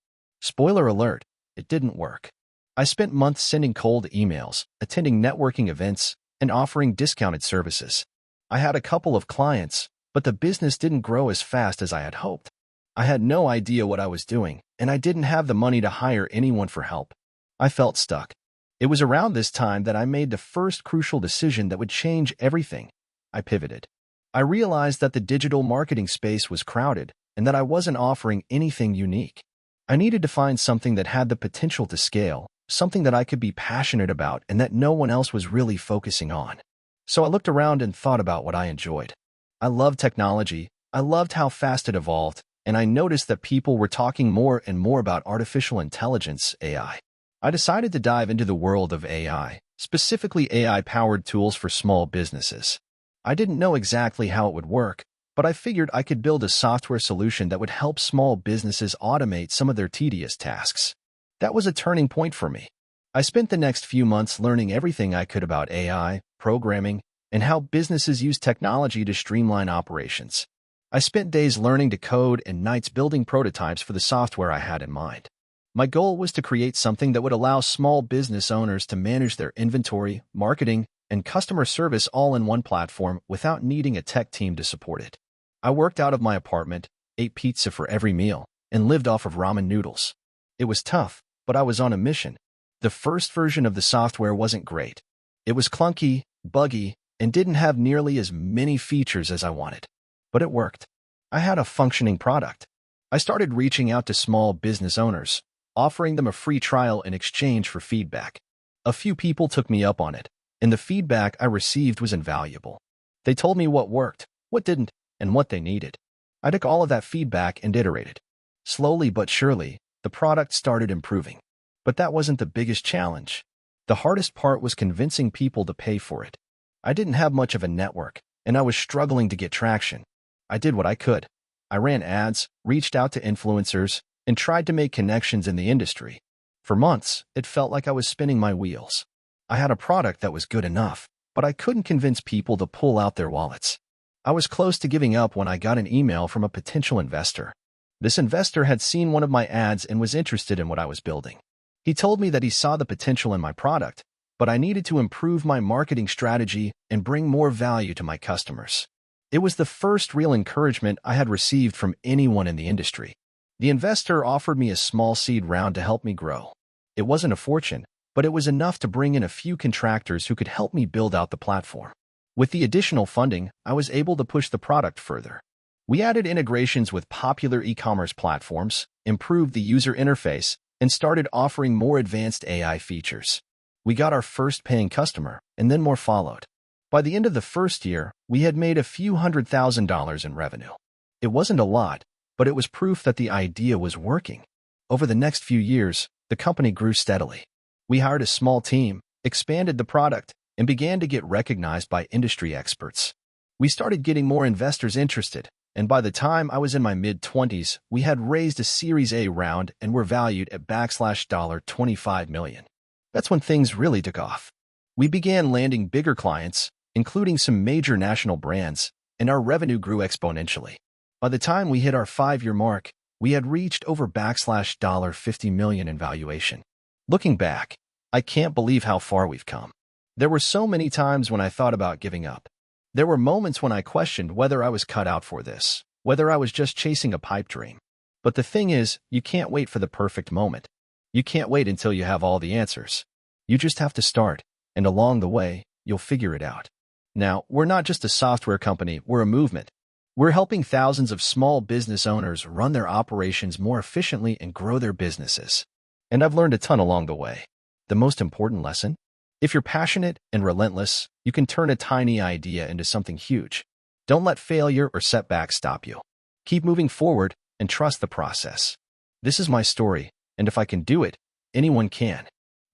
Spoiler alert, it didn't work. I spent months sending cold emails, attending networking events, and offering discounted services. I had a couple of clients, but the business didn't grow as fast as I had hoped. I had no idea what I was doing, and I didn't have the money to hire anyone for help. I felt stuck. It was around this time that I made the first crucial decision that would change everything. I pivoted. I realized that the digital marketing space was crowded and that I wasn't offering anything unique. I needed to find something that had the potential to scale, something that I could be passionate about and that no one else was really focusing on. So I looked around and thought about what I enjoyed. I loved technology, I loved how fast it evolved, and I noticed that people were talking more and more about artificial intelligence, AI. I decided to dive into the world of AI, specifically AI-powered tools for small businesses. I didn't know exactly how it would work, but I figured I could build a software solution that would help small businesses automate some of their tedious tasks. That was a turning point for me. I spent the next few months learning everything I could about AI, programming, and how businesses use technology to streamline operations. I spent days learning to code and nights building prototypes for the software I had in mind. My goal was to create something that would allow small business owners to manage their inventory, marketing, and customer service all in one platform without needing a tech team to support it. I worked out of my apartment, ate pizza for every meal, and lived off of ramen noodles. It was tough, but I was on a mission. The first version of the software wasn't great. It was clunky, buggy, and didn't have nearly as many features as I wanted. But it worked. I had a functioning product. I started reaching out to small business owners, offering them a free trial in exchange for feedback. A few people took me up on it, and the feedback I received was invaluable. They told me what worked, what didn't, and what they needed. I took all of that feedback and iterated. Slowly but surely, the product started improving. But that wasn't the biggest challenge. The hardest part was convincing people to pay for it. I didn't have much of a network, and I was struggling to get traction. I did what I could. I ran ads, reached out to influencers, and tried to make connections in the industry. For months, it felt like I was spinning my wheels. I had a product that was good enough, but I couldn't convince people to pull out their wallets. I was close to giving up when I got an email from a potential investor. This investor had seen one of my ads and was interested in what I was building. He told me that he saw the potential in my product, but I needed to improve my marketing strategy and bring more value to my customers. It was the first real encouragement I had received from anyone in the industry. The investor offered me a small seed round to help me grow. It wasn't a fortune, but it was enough to bring in a few contractors who could help me build out the platform. With the additional funding, I was able to push the product further. We added integrations with popular e-commerce platforms, improved the user interface, and started offering more advanced AI features. We got our first paying customer, and then more followed. By the end of the first year, we had made a few $100,000 in revenue. It wasn't a lot, but it was proof that the idea was working. Over the next few years, the company grew steadily. We hired a small team, expanded the product, and began to get recognized by industry experts. We started getting more investors interested, and by the time I was in my mid-20s, we had raised a Series A round and were valued at $25 million. That's when things really took off. We began landing bigger clients, including some major national brands, and our revenue grew exponentially. By the time we hit our 5-year mark, we had reached over $50 million in valuation. Looking back, I can't believe how far we've come. There were so many times when I thought about giving up. There were moments when I questioned whether I was cut out for this, whether I was just chasing a pipe dream. But the thing is, you can't wait for the perfect moment. You can't wait until you have all the answers. You just have to start, and along the way, you'll figure it out. Now, we're not just a software company, we're a movement. We're helping thousands of small business owners run their operations more efficiently and grow their businesses. And I've learned a ton along the way. The most important lesson? If you're passionate and relentless, you can turn a tiny idea into something huge. Don't let failure or setbacks stop you. Keep moving forward and trust the process. This is my story, and if I can do it, anyone can.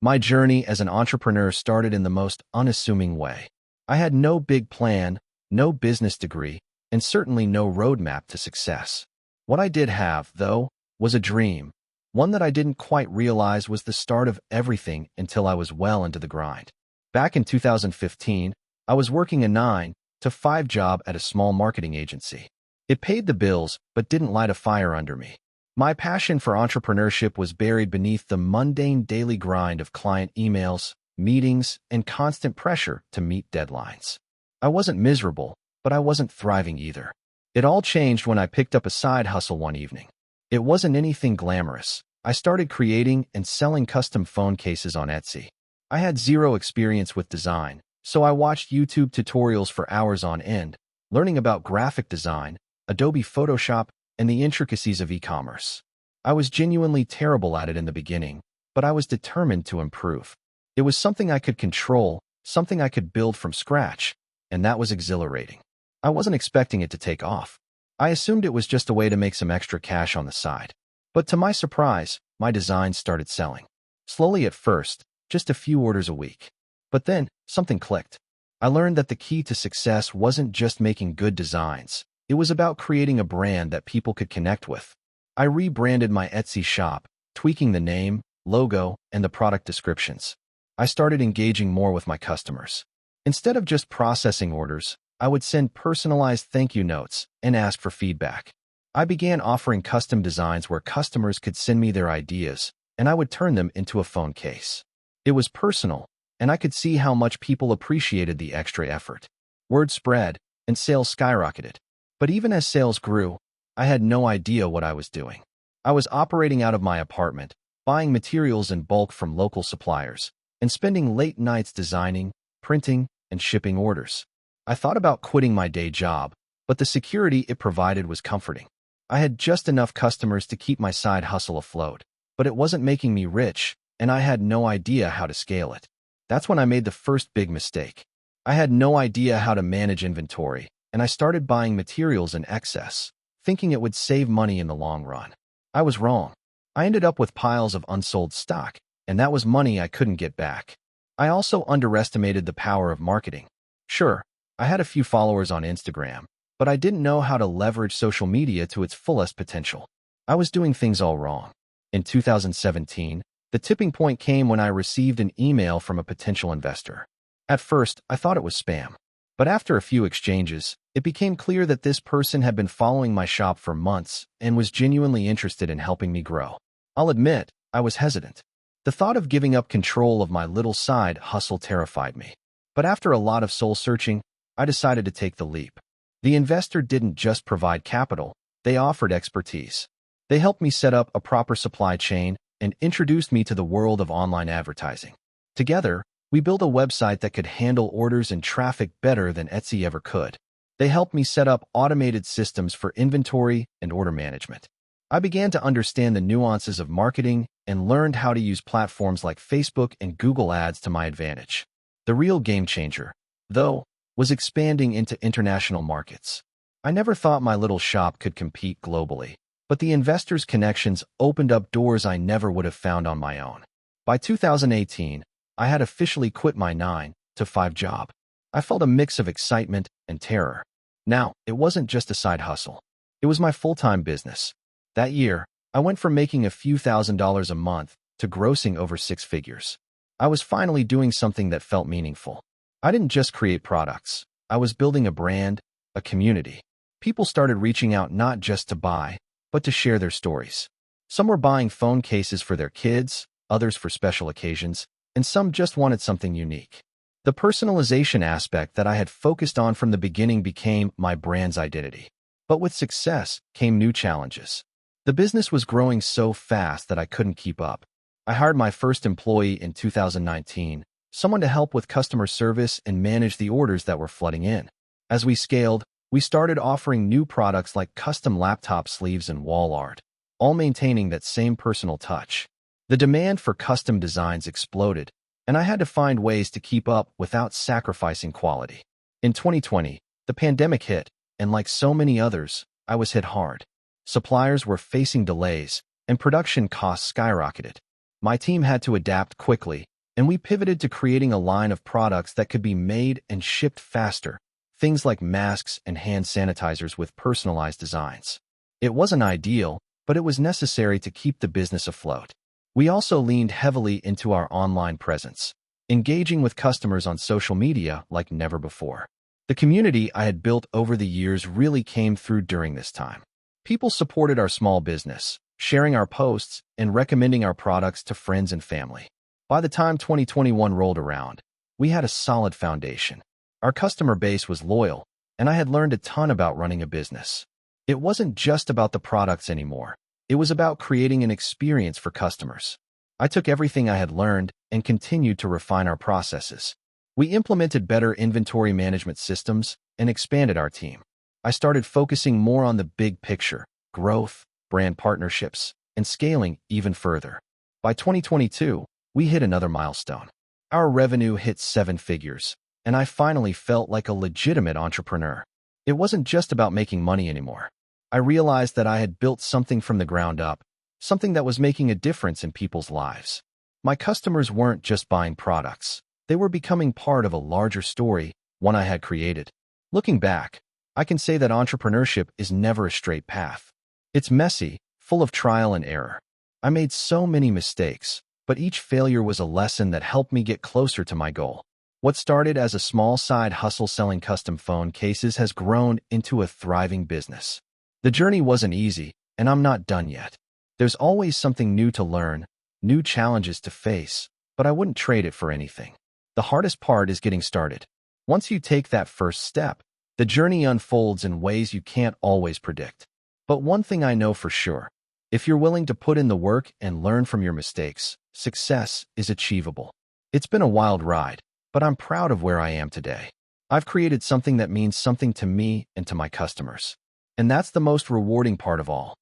My journey as an entrepreneur started in the most unassuming way. I had no big plan, no business degree, and certainly no roadmap to success. What I did have, though, was a dream, one that I didn't quite realize was the start of everything until I was well into the grind. Back in 2015, I was working a 9-to-5 job at a small marketing agency. It paid the bills, but didn't light a fire under me. My passion for entrepreneurship was buried beneath the mundane daily grind of client emails, meetings, and constant pressure to meet deadlines. I wasn't miserable, but I wasn't thriving either. It all changed when I picked up a side hustle one evening. It wasn't anything glamorous. I started creating and selling custom phone cases on Etsy. I had zero experience with design, so I watched YouTube tutorials for hours on end, learning about graphic design, Adobe Photoshop, and the intricacies of e-commerce. I was genuinely terrible at it in the beginning, but I was determined to improve. It was something I could control, something I could build from scratch, and that was exhilarating. I wasn't expecting it to take off. I assumed it was just a way to make some extra cash on the side. But to my surprise, my designs started selling. Slowly at first, just a few orders a week. But then, something clicked. I learned that the key to success wasn't just making good designs. It was about creating a brand that people could connect with. I rebranded my Etsy shop, tweaking the name, logo, and the product descriptions. I started engaging more with my customers. Instead of just processing orders, I would send personalized thank you notes and ask for feedback. I began offering custom designs where customers could send me their ideas, and I would turn them into a phone case. It was personal, and I could see how much people appreciated the extra effort. Word spread, and sales skyrocketed. But even as sales grew, I had no idea what I was doing. I was operating out of my apartment, buying materials in bulk from local suppliers, and spending late nights designing, printing, and shipping orders. I thought about quitting my day job, but the security it provided was comforting. I had just enough customers to keep my side hustle afloat, but it wasn't making me rich, and I had no idea how to scale it. That's when I made the first big mistake. I had no idea how to manage inventory, and I started buying materials in excess, thinking it would save money in the long run. I was wrong. I ended up with piles of unsold stock, and that was money I couldn't get back. I also underestimated the power of marketing. Sure, I had a few followers on Instagram, but I didn't know how to leverage social media to its fullest potential. I was doing things all wrong. In 2017, the tipping point came when I received an email from a potential investor. At first, I thought it was spam. But after a few exchanges, it became clear that this person had been following my shop for months and was genuinely interested in helping me grow. I'll admit, I was hesitant. The thought of giving up control of my little side hustle terrified me. But after a lot of soul-searching, I decided to take the leap. The investor didn't just provide capital, they offered expertise. They helped me set up a proper supply chain and introduced me to the world of online advertising. Together, we built a website that could handle orders and traffic better than Etsy ever could. They helped me set up automated systems for inventory and order management. I began to understand the nuances of marketing and learned how to use platforms like Facebook and Google Ads to my advantage. The real game changer, though, was expanding into international markets. I never thought my little shop could compete globally, but the investors' connections opened up doors I never would have found on my own. By 2018, I had officially quit my 9-to-5 job. I felt a mix of excitement and terror. Now, it wasn't just a side hustle. It was my full-time business. That year, I went from making a few $1,000s a month to grossing over 6 figures. I was finally doing something that felt meaningful. I didn't just create products. I was building a brand, a community. People started reaching out not just to buy, but to share their stories. Some were buying phone cases for their kids, others for special occasions, and some just wanted something unique. The personalization aspect that I had focused on from the beginning became my brand's identity. But with success came new challenges. The business was growing so fast that I couldn't keep up. I hired my first employee in 2019, someone to help with customer service and manage the orders that were flooding in. As we scaled, we started offering new products like custom laptop sleeves and wall art, all maintaining that same personal touch. The demand for custom designs exploded, and I had to find ways to keep up without sacrificing quality. In 2020, the pandemic hit, and like so many others, I was hit hard. Suppliers were facing delays, and production costs skyrocketed. My team had to adapt quickly, and we pivoted to creating a line of products that could be made and shipped faster, things like masks and hand sanitizers with personalized designs. It wasn't ideal, but it was necessary to keep the business afloat. We also leaned heavily into our online presence, engaging with customers on social media like never before. The community I had built over the years really came through during this time. People supported our small business, sharing our posts and recommending our products to friends and family. By the time 2021 rolled around, we had a solid foundation. Our customer base was loyal, and I had learned a ton about running a business. It wasn't just about the products anymore. It was about creating an experience for customers. I took everything I had learned and continued to refine our processes. We implemented better inventory management systems and expanded our team. I started focusing more on the big picture, growth, brand partnerships, and scaling even further. By 2022, we hit another milestone. Our revenue hit 7 figures, and I finally felt like a legitimate entrepreneur. It wasn't just about making money anymore. I realized that I had built something from the ground up, something that was making a difference in people's lives. My customers weren't just buying products. They were becoming part of a larger story, one I had created. Looking back, I can say that entrepreneurship is never a straight path. It's messy, full of trial and error. I made so many mistakes, but each failure was a lesson that helped me get closer to my goal. What started as a small side hustle selling custom phone cases has grown into a thriving business. The journey wasn't easy, and I'm not done yet. There's always something new to learn, new challenges to face, but I wouldn't trade it for anything. The hardest part is getting started. Once you take that first step, the journey unfolds in ways you can't always predict. But one thing I know for sure, if you're willing to put in the work and learn from your mistakes, success is achievable. It's been a wild ride, but I'm proud of where I am today. I've created something that means something to me and to my customers. And that's the most rewarding part of all.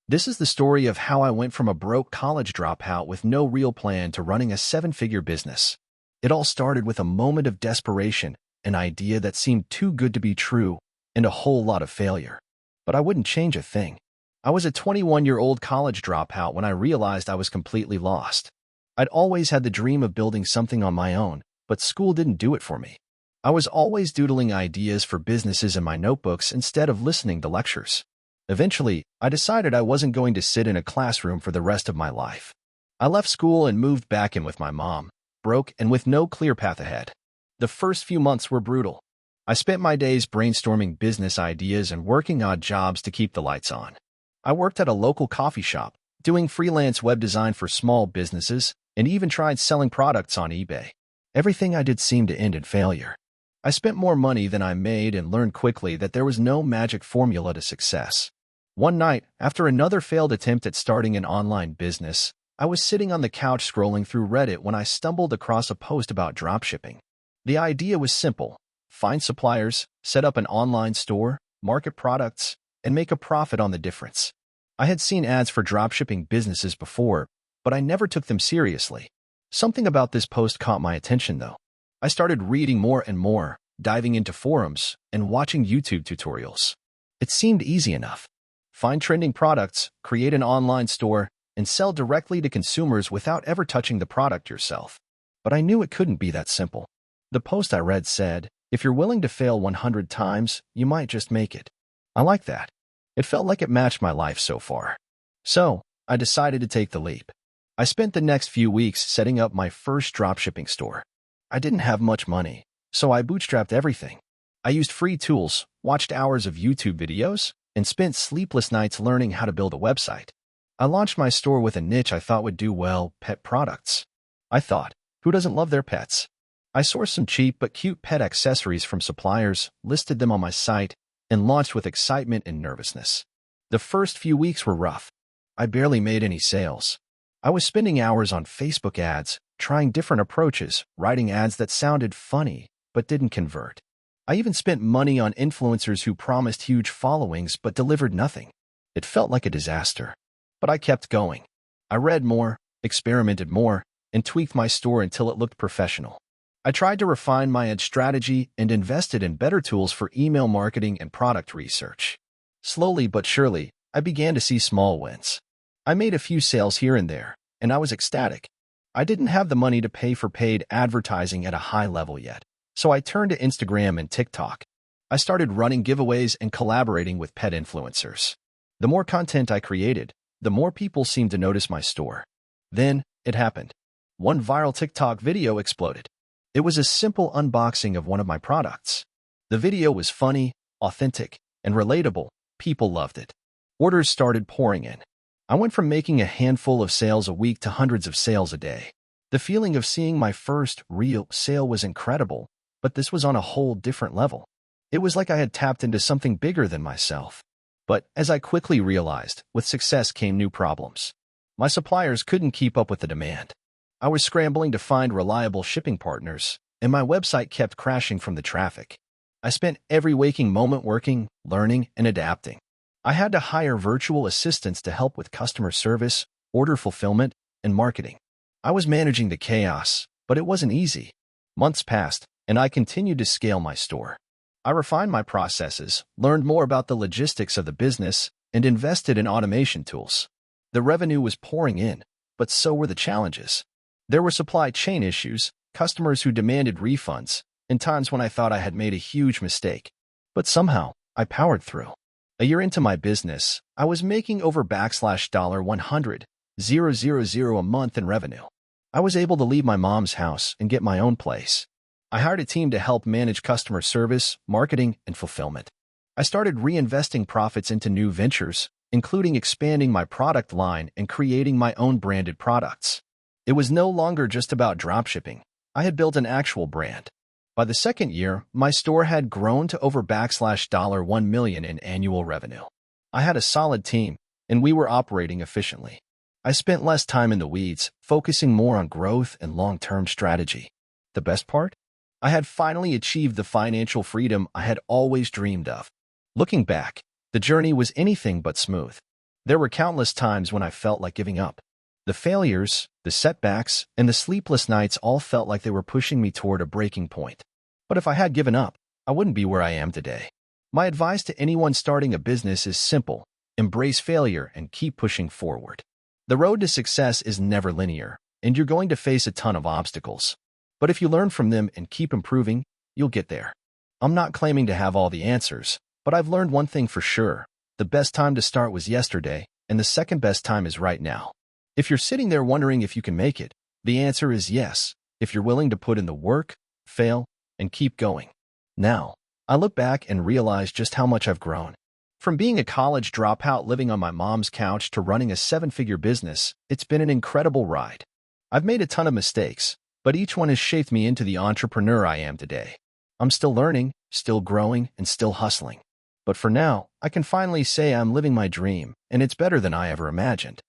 This is the story of how I went from a broke college dropout with no real plan to running a 7-figure business. It all started with a moment of desperation, an idea that seemed too good to be true, and a whole lot of failure. But I wouldn't change a thing. I was a 21-year-old college dropout when I realized I was completely lost. I'd always had the dream of building something on my own, but school didn't do it for me. I was always doodling ideas for businesses in my notebooks instead of listening to lectures. Eventually, I decided I wasn't going to sit in a classroom for the rest of my life. I left school and moved back in with my mom, broke and with no clear path ahead. The first few months were brutal. I spent my days brainstorming business ideas and working odd jobs to keep the lights on. I worked at a local coffee shop, doing freelance web design for small businesses, and even tried selling products on eBay. Everything I did seemed to end in failure. I spent more money than I made and learned quickly that there was no magic formula to success. One night, after another failed attempt at starting an online business, I was sitting on the couch scrolling through Reddit when I stumbled across a post about dropshipping. The idea was simple: find suppliers, set up an online store, market products, and make a profit on the difference. I had seen ads for dropshipping businesses before, but I never took them seriously. Something about this post caught my attention, though. I started reading more and more, diving into forums, and watching YouTube tutorials. It seemed easy enough. Find trending products, create an online store, and sell directly to consumers without ever touching the product yourself. But I knew it couldn't be that simple. The post I read said, if you're willing to fail 100 times, you might just make it. I like that. It felt like it matched my life so far. So, I decided to take the leap. I spent the next few weeks setting up my first dropshipping store. I didn't have much money, so I bootstrapped everything. I used free tools, watched hours of YouTube videos, and spent sleepless nights learning how to build a website. I launched my store with a niche I thought would do well: pet products. I thought, who doesn't love their pets? I sourced some cheap but cute pet accessories from suppliers, listed them on my site, and launched with excitement and nervousness. The first few weeks were rough. I barely made any sales. I was spending hours on Facebook ads, trying different approaches, writing ads that sounded funny but didn't convert. I even spent money on influencers who promised huge followings but delivered nothing. It felt like a disaster. But I kept going. I read more, experimented more, and tweaked my store until it looked professional. I tried to refine my ad strategy and invested in better tools for email marketing and product research. Slowly but surely, I began to see small wins. I made a few sales here and there, and I was ecstatic. I didn't have the money to pay for paid advertising at a high level yet, so I turned to Instagram and TikTok. I started running giveaways and collaborating with pet influencers. The more content I created, the more people seemed to notice my store. Then, it happened. One viral TikTok video exploded. It was a simple unboxing of one of my products. The video was funny, authentic, and relatable. People loved it. Orders started pouring in. I went from making a handful of sales a week to hundreds of sales a day. The feeling of seeing my first real sale was incredible, but this was on a whole different level. It was like I had tapped into something bigger than myself. But as I quickly realized, with success came new problems. My suppliers couldn't keep up with the demand. I was scrambling to find reliable shipping partners, and my website kept crashing from the traffic. I spent every waking moment working, learning, and adapting. I had to hire virtual assistants to help with customer service, order fulfillment, and marketing. I was managing the chaos, but it wasn't easy. Months passed, and I continued to scale my store. I refined my processes, learned more about the logistics of the business, and invested in automation tools. The revenue was pouring in, but so were the challenges. There were supply chain issues, customers who demanded refunds, and times when I thought I had made a huge mistake. But somehow, I powered through. A year into my business, I was making over $100,000 a month in revenue. I was able to leave my mom's house and get my own place. I hired a team to help manage customer service, marketing, and fulfillment. I started reinvesting profits into new ventures, including expanding my product line and creating my own branded products. It was no longer just about dropshipping. I had built an actual brand. By the second year, my store had grown to over $1 million in annual revenue. I had a solid team, and we were operating efficiently. I spent less time in the weeds, focusing more on growth and long-term strategy. The best part? I had finally achieved the financial freedom I had always dreamed of. Looking back, the journey was anything but smooth. There were countless times when I felt like giving up. The failures, the setbacks, and the sleepless nights all felt like they were pushing me toward a breaking point. But if I had given up, I wouldn't be where I am today. My advice to anyone starting a business is simple: embrace failure and keep pushing forward. The road to success is never linear, and you're going to face a ton of obstacles. But if you learn from them and keep improving, you'll get there. I'm not claiming to have all the answers, but I've learned one thing for sure: the best time to start was yesterday, and the second best time is right now. If you're sitting there wondering if you can make it, the answer is yes, if you're willing to put in the work, fail, and keep going. Now, I look back and realize just how much I've grown. From being a college dropout living on my mom's couch to running a seven-figure business, it's been an incredible ride. I've made a ton of mistakes, but each one has shaped me into the entrepreneur I am today. I'm still learning, still growing, and still hustling. But for now, I can finally say I'm living my dream, and it's better than I ever imagined.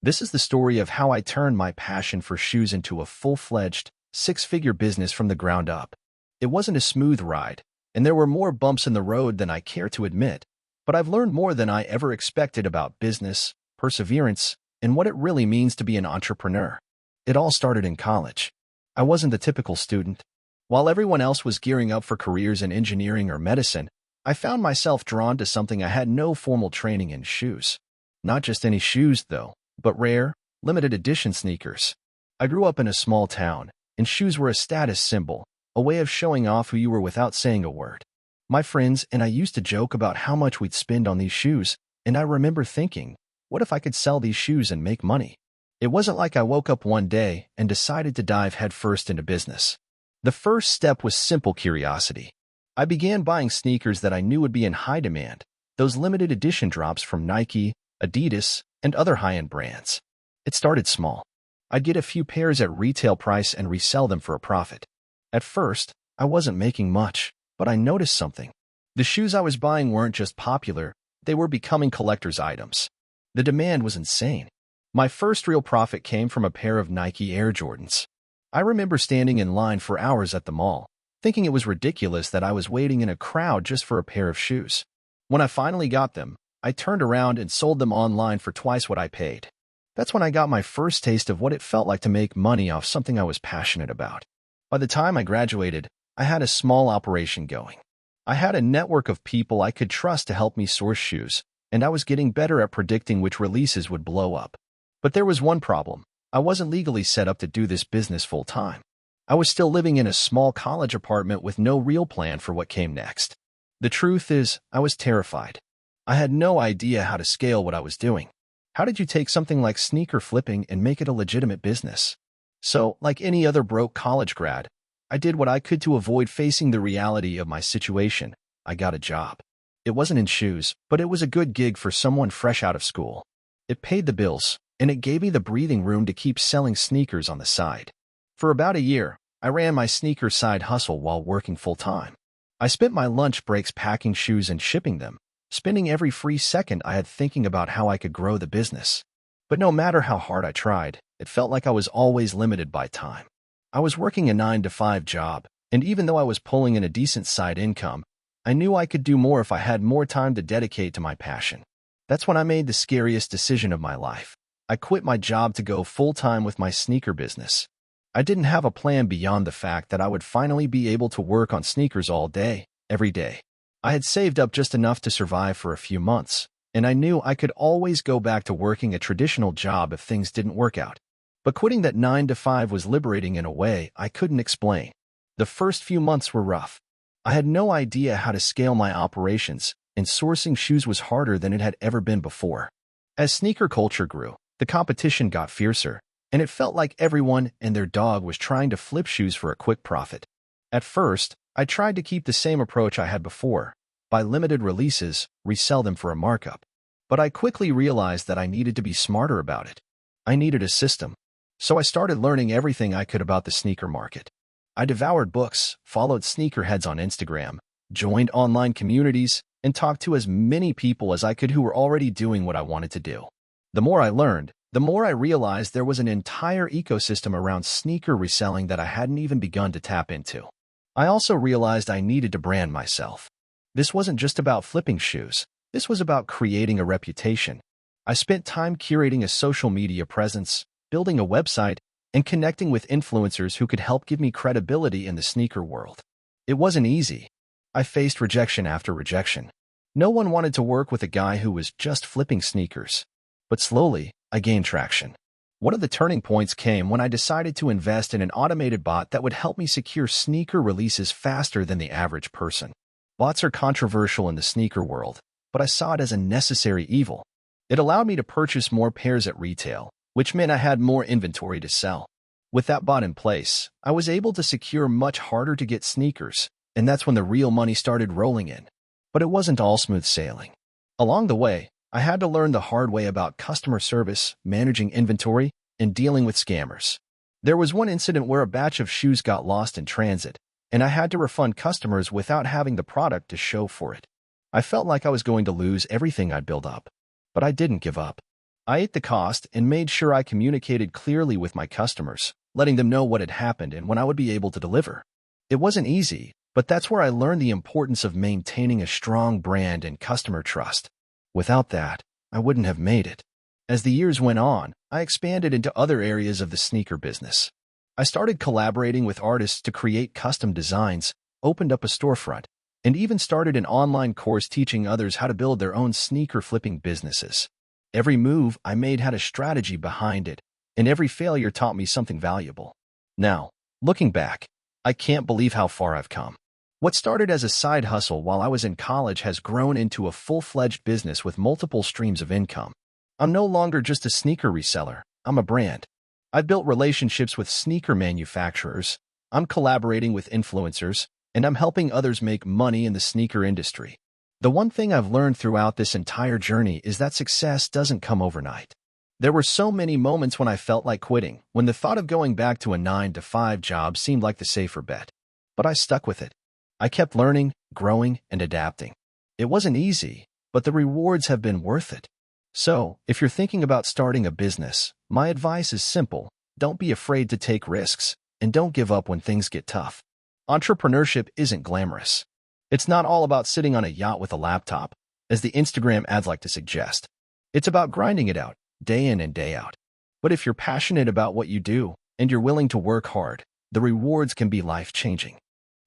This is the story of how I turned my passion for shoes into a full-fledged, six-figure business from the ground up. It wasn't a smooth ride, and there were more bumps in the road than I care to admit, but I've learned more than I ever expected about business, perseverance, and what it really means to be an entrepreneur. It all started in college. I wasn't the typical student. While everyone else was gearing up for careers in engineering or medicine, I found myself drawn to something I had no formal training in: shoes. Not just any shoes, though, but rare, limited edition sneakers. I grew up in a small town, and shoes were a status symbol, a way of showing off who you were without saying a word. My friends and I used to joke about how much we'd spend on these shoes, and I remember thinking, what if I could sell these shoes and make money? It wasn't like I woke up one day and decided to dive headfirst into business. The first step was simple curiosity. I began buying sneakers that I knew would be in high demand, those limited edition drops from Nike, Adidas, and other high-end brands. It started small. I'd get a few pairs at retail price and resell them for a profit. At first, I wasn't making much, but I noticed something. The shoes I was buying weren't just popular, they were becoming collector's items. The demand was insane. My first real profit came from a pair of Nike Air Jordans. I remember standing in line for hours at the mall, thinking it was ridiculous that I was waiting in a crowd just for a pair of shoes. When I finally got them, I turned around and sold them online for twice what I paid. That's when I got my first taste of what it felt like to make money off something I was passionate about. By the time I graduated, I had a small operation going. I had a network of people I could trust to help me source shoes, and I was getting better at predicting which releases would blow up. But there was one problem. I wasn't legally set up to do this business full-time. I was still living in a small college apartment with no real plan for what came next. The truth is, I was terrified. I had no idea how to scale what I was doing. How did you take something like sneaker flipping and make it a legitimate business? So, like any other broke college grad, I did what I could to avoid facing the reality of my situation. I got a job. It wasn't in shoes, but it was a good gig for someone fresh out of school. It paid the bills, and it gave me the breathing room to keep selling sneakers on the side. For about a year, I ran my sneaker side hustle while working full-time. I spent my lunch breaks packing shoes and shipping them, spending every free second I had thinking about how I could grow the business. But no matter how hard I tried, it felt like I was always limited by time. I was working a 9-to-5 job, and even though I was pulling in a decent side income, I knew I could do more if I had more time to dedicate to my passion. That's when I made the scariest decision of my life. I quit my job to go full-time with my sneaker business. I didn't have a plan beyond the fact that I would finally be able to work on sneakers all day, every day. I had saved up just enough to survive for a few months, and I knew I could always go back to working a traditional job if things didn't work out. But quitting that 9-to-5 was liberating in a way I couldn't explain. The first few months were rough. I had no idea how to scale my operations, and sourcing shoes was harder than it had ever been before. As sneaker culture grew, the competition got fiercer, and it felt like everyone and their dog was trying to flip shoes for a quick profit. At first, I tried to keep the same approach I had before, buy limited releases, resell them for a markup. But I quickly realized that I needed to be smarter about it. I needed a system. So I started learning everything I could about the sneaker market. I devoured books, followed sneakerheads on Instagram, joined online communities, and talked to as many people as I could who were already doing what I wanted to do. The more I learned, the more I realized there was an entire ecosystem around sneaker reselling that I hadn't even begun to tap into. I also realized I needed to brand myself. This wasn't just about flipping shoes. This was about creating a reputation. I spent time curating a social media presence, building a website, and connecting with influencers who could help give me credibility in the sneaker world. It wasn't easy. I faced rejection after rejection. No one wanted to work with a guy who was just flipping sneakers. But slowly, I gained traction. One of the turning points came when I decided to invest in an automated bot that would help me secure sneaker releases faster than the average person. Bots are controversial in the sneaker world, but I saw it as a necessary evil. It allowed me to purchase more pairs at retail, which meant I had more inventory to sell. With that bot in place, I was able to secure much harder to get sneakers, and that's when the real money started rolling in. But it wasn't all smooth sailing. Along the way, I had to learn the hard way about customer service, managing inventory, and dealing with scammers. There was one incident where a batch of shoes got lost in transit, and I had to refund customers without having the product to show for it. I felt like I was going to lose everything I'd built up. But I didn't give up. I ate the cost and made sure I communicated clearly with my customers, letting them know what had happened and when I would be able to deliver. It wasn't easy, but that's where I learned the importance of maintaining a strong brand and customer trust. Without that, I wouldn't have made it. As the years went on, I expanded into other areas of the sneaker business. I started collaborating with artists to create custom designs, opened up a storefront, and even started an online course teaching others how to build their own sneaker flipping businesses. Every move I made had a strategy behind it, and every failure taught me something valuable. Now, looking back, I can't believe how far I've come. What started as a side hustle while I was in college has grown into a full-fledged business with multiple streams of income. I'm no longer just a sneaker reseller. I'm a brand. I've built relationships with sneaker manufacturers, I'm collaborating with influencers, and I'm helping others make money in the sneaker industry. The one thing I've learned throughout this entire journey is that success doesn't come overnight. There were so many moments when I felt like quitting, when the thought of going back to a 9-to-5 job seemed like the safer bet. But I stuck with it. I kept learning, growing, and adapting. It wasn't easy, but the rewards have been worth it. So, if you're thinking about starting a business, my advice is simple. Don't be afraid to take risks, and don't give up when things get tough. Entrepreneurship isn't glamorous. It's not all about sitting on a yacht with a laptop, as the Instagram ads like to suggest. It's about grinding it out, day in and day out. But if you're passionate about what you do, and you're willing to work hard, the rewards can be life-changing.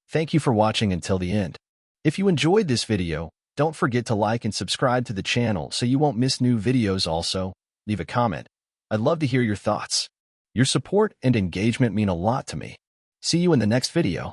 Thank you for watching until the end. If you enjoyed this video, don't forget to like and subscribe to the channel so you won't miss new videos. Also, leave a comment. I'd love to hear your thoughts. Your support and engagement mean a lot to me. See you in the next video.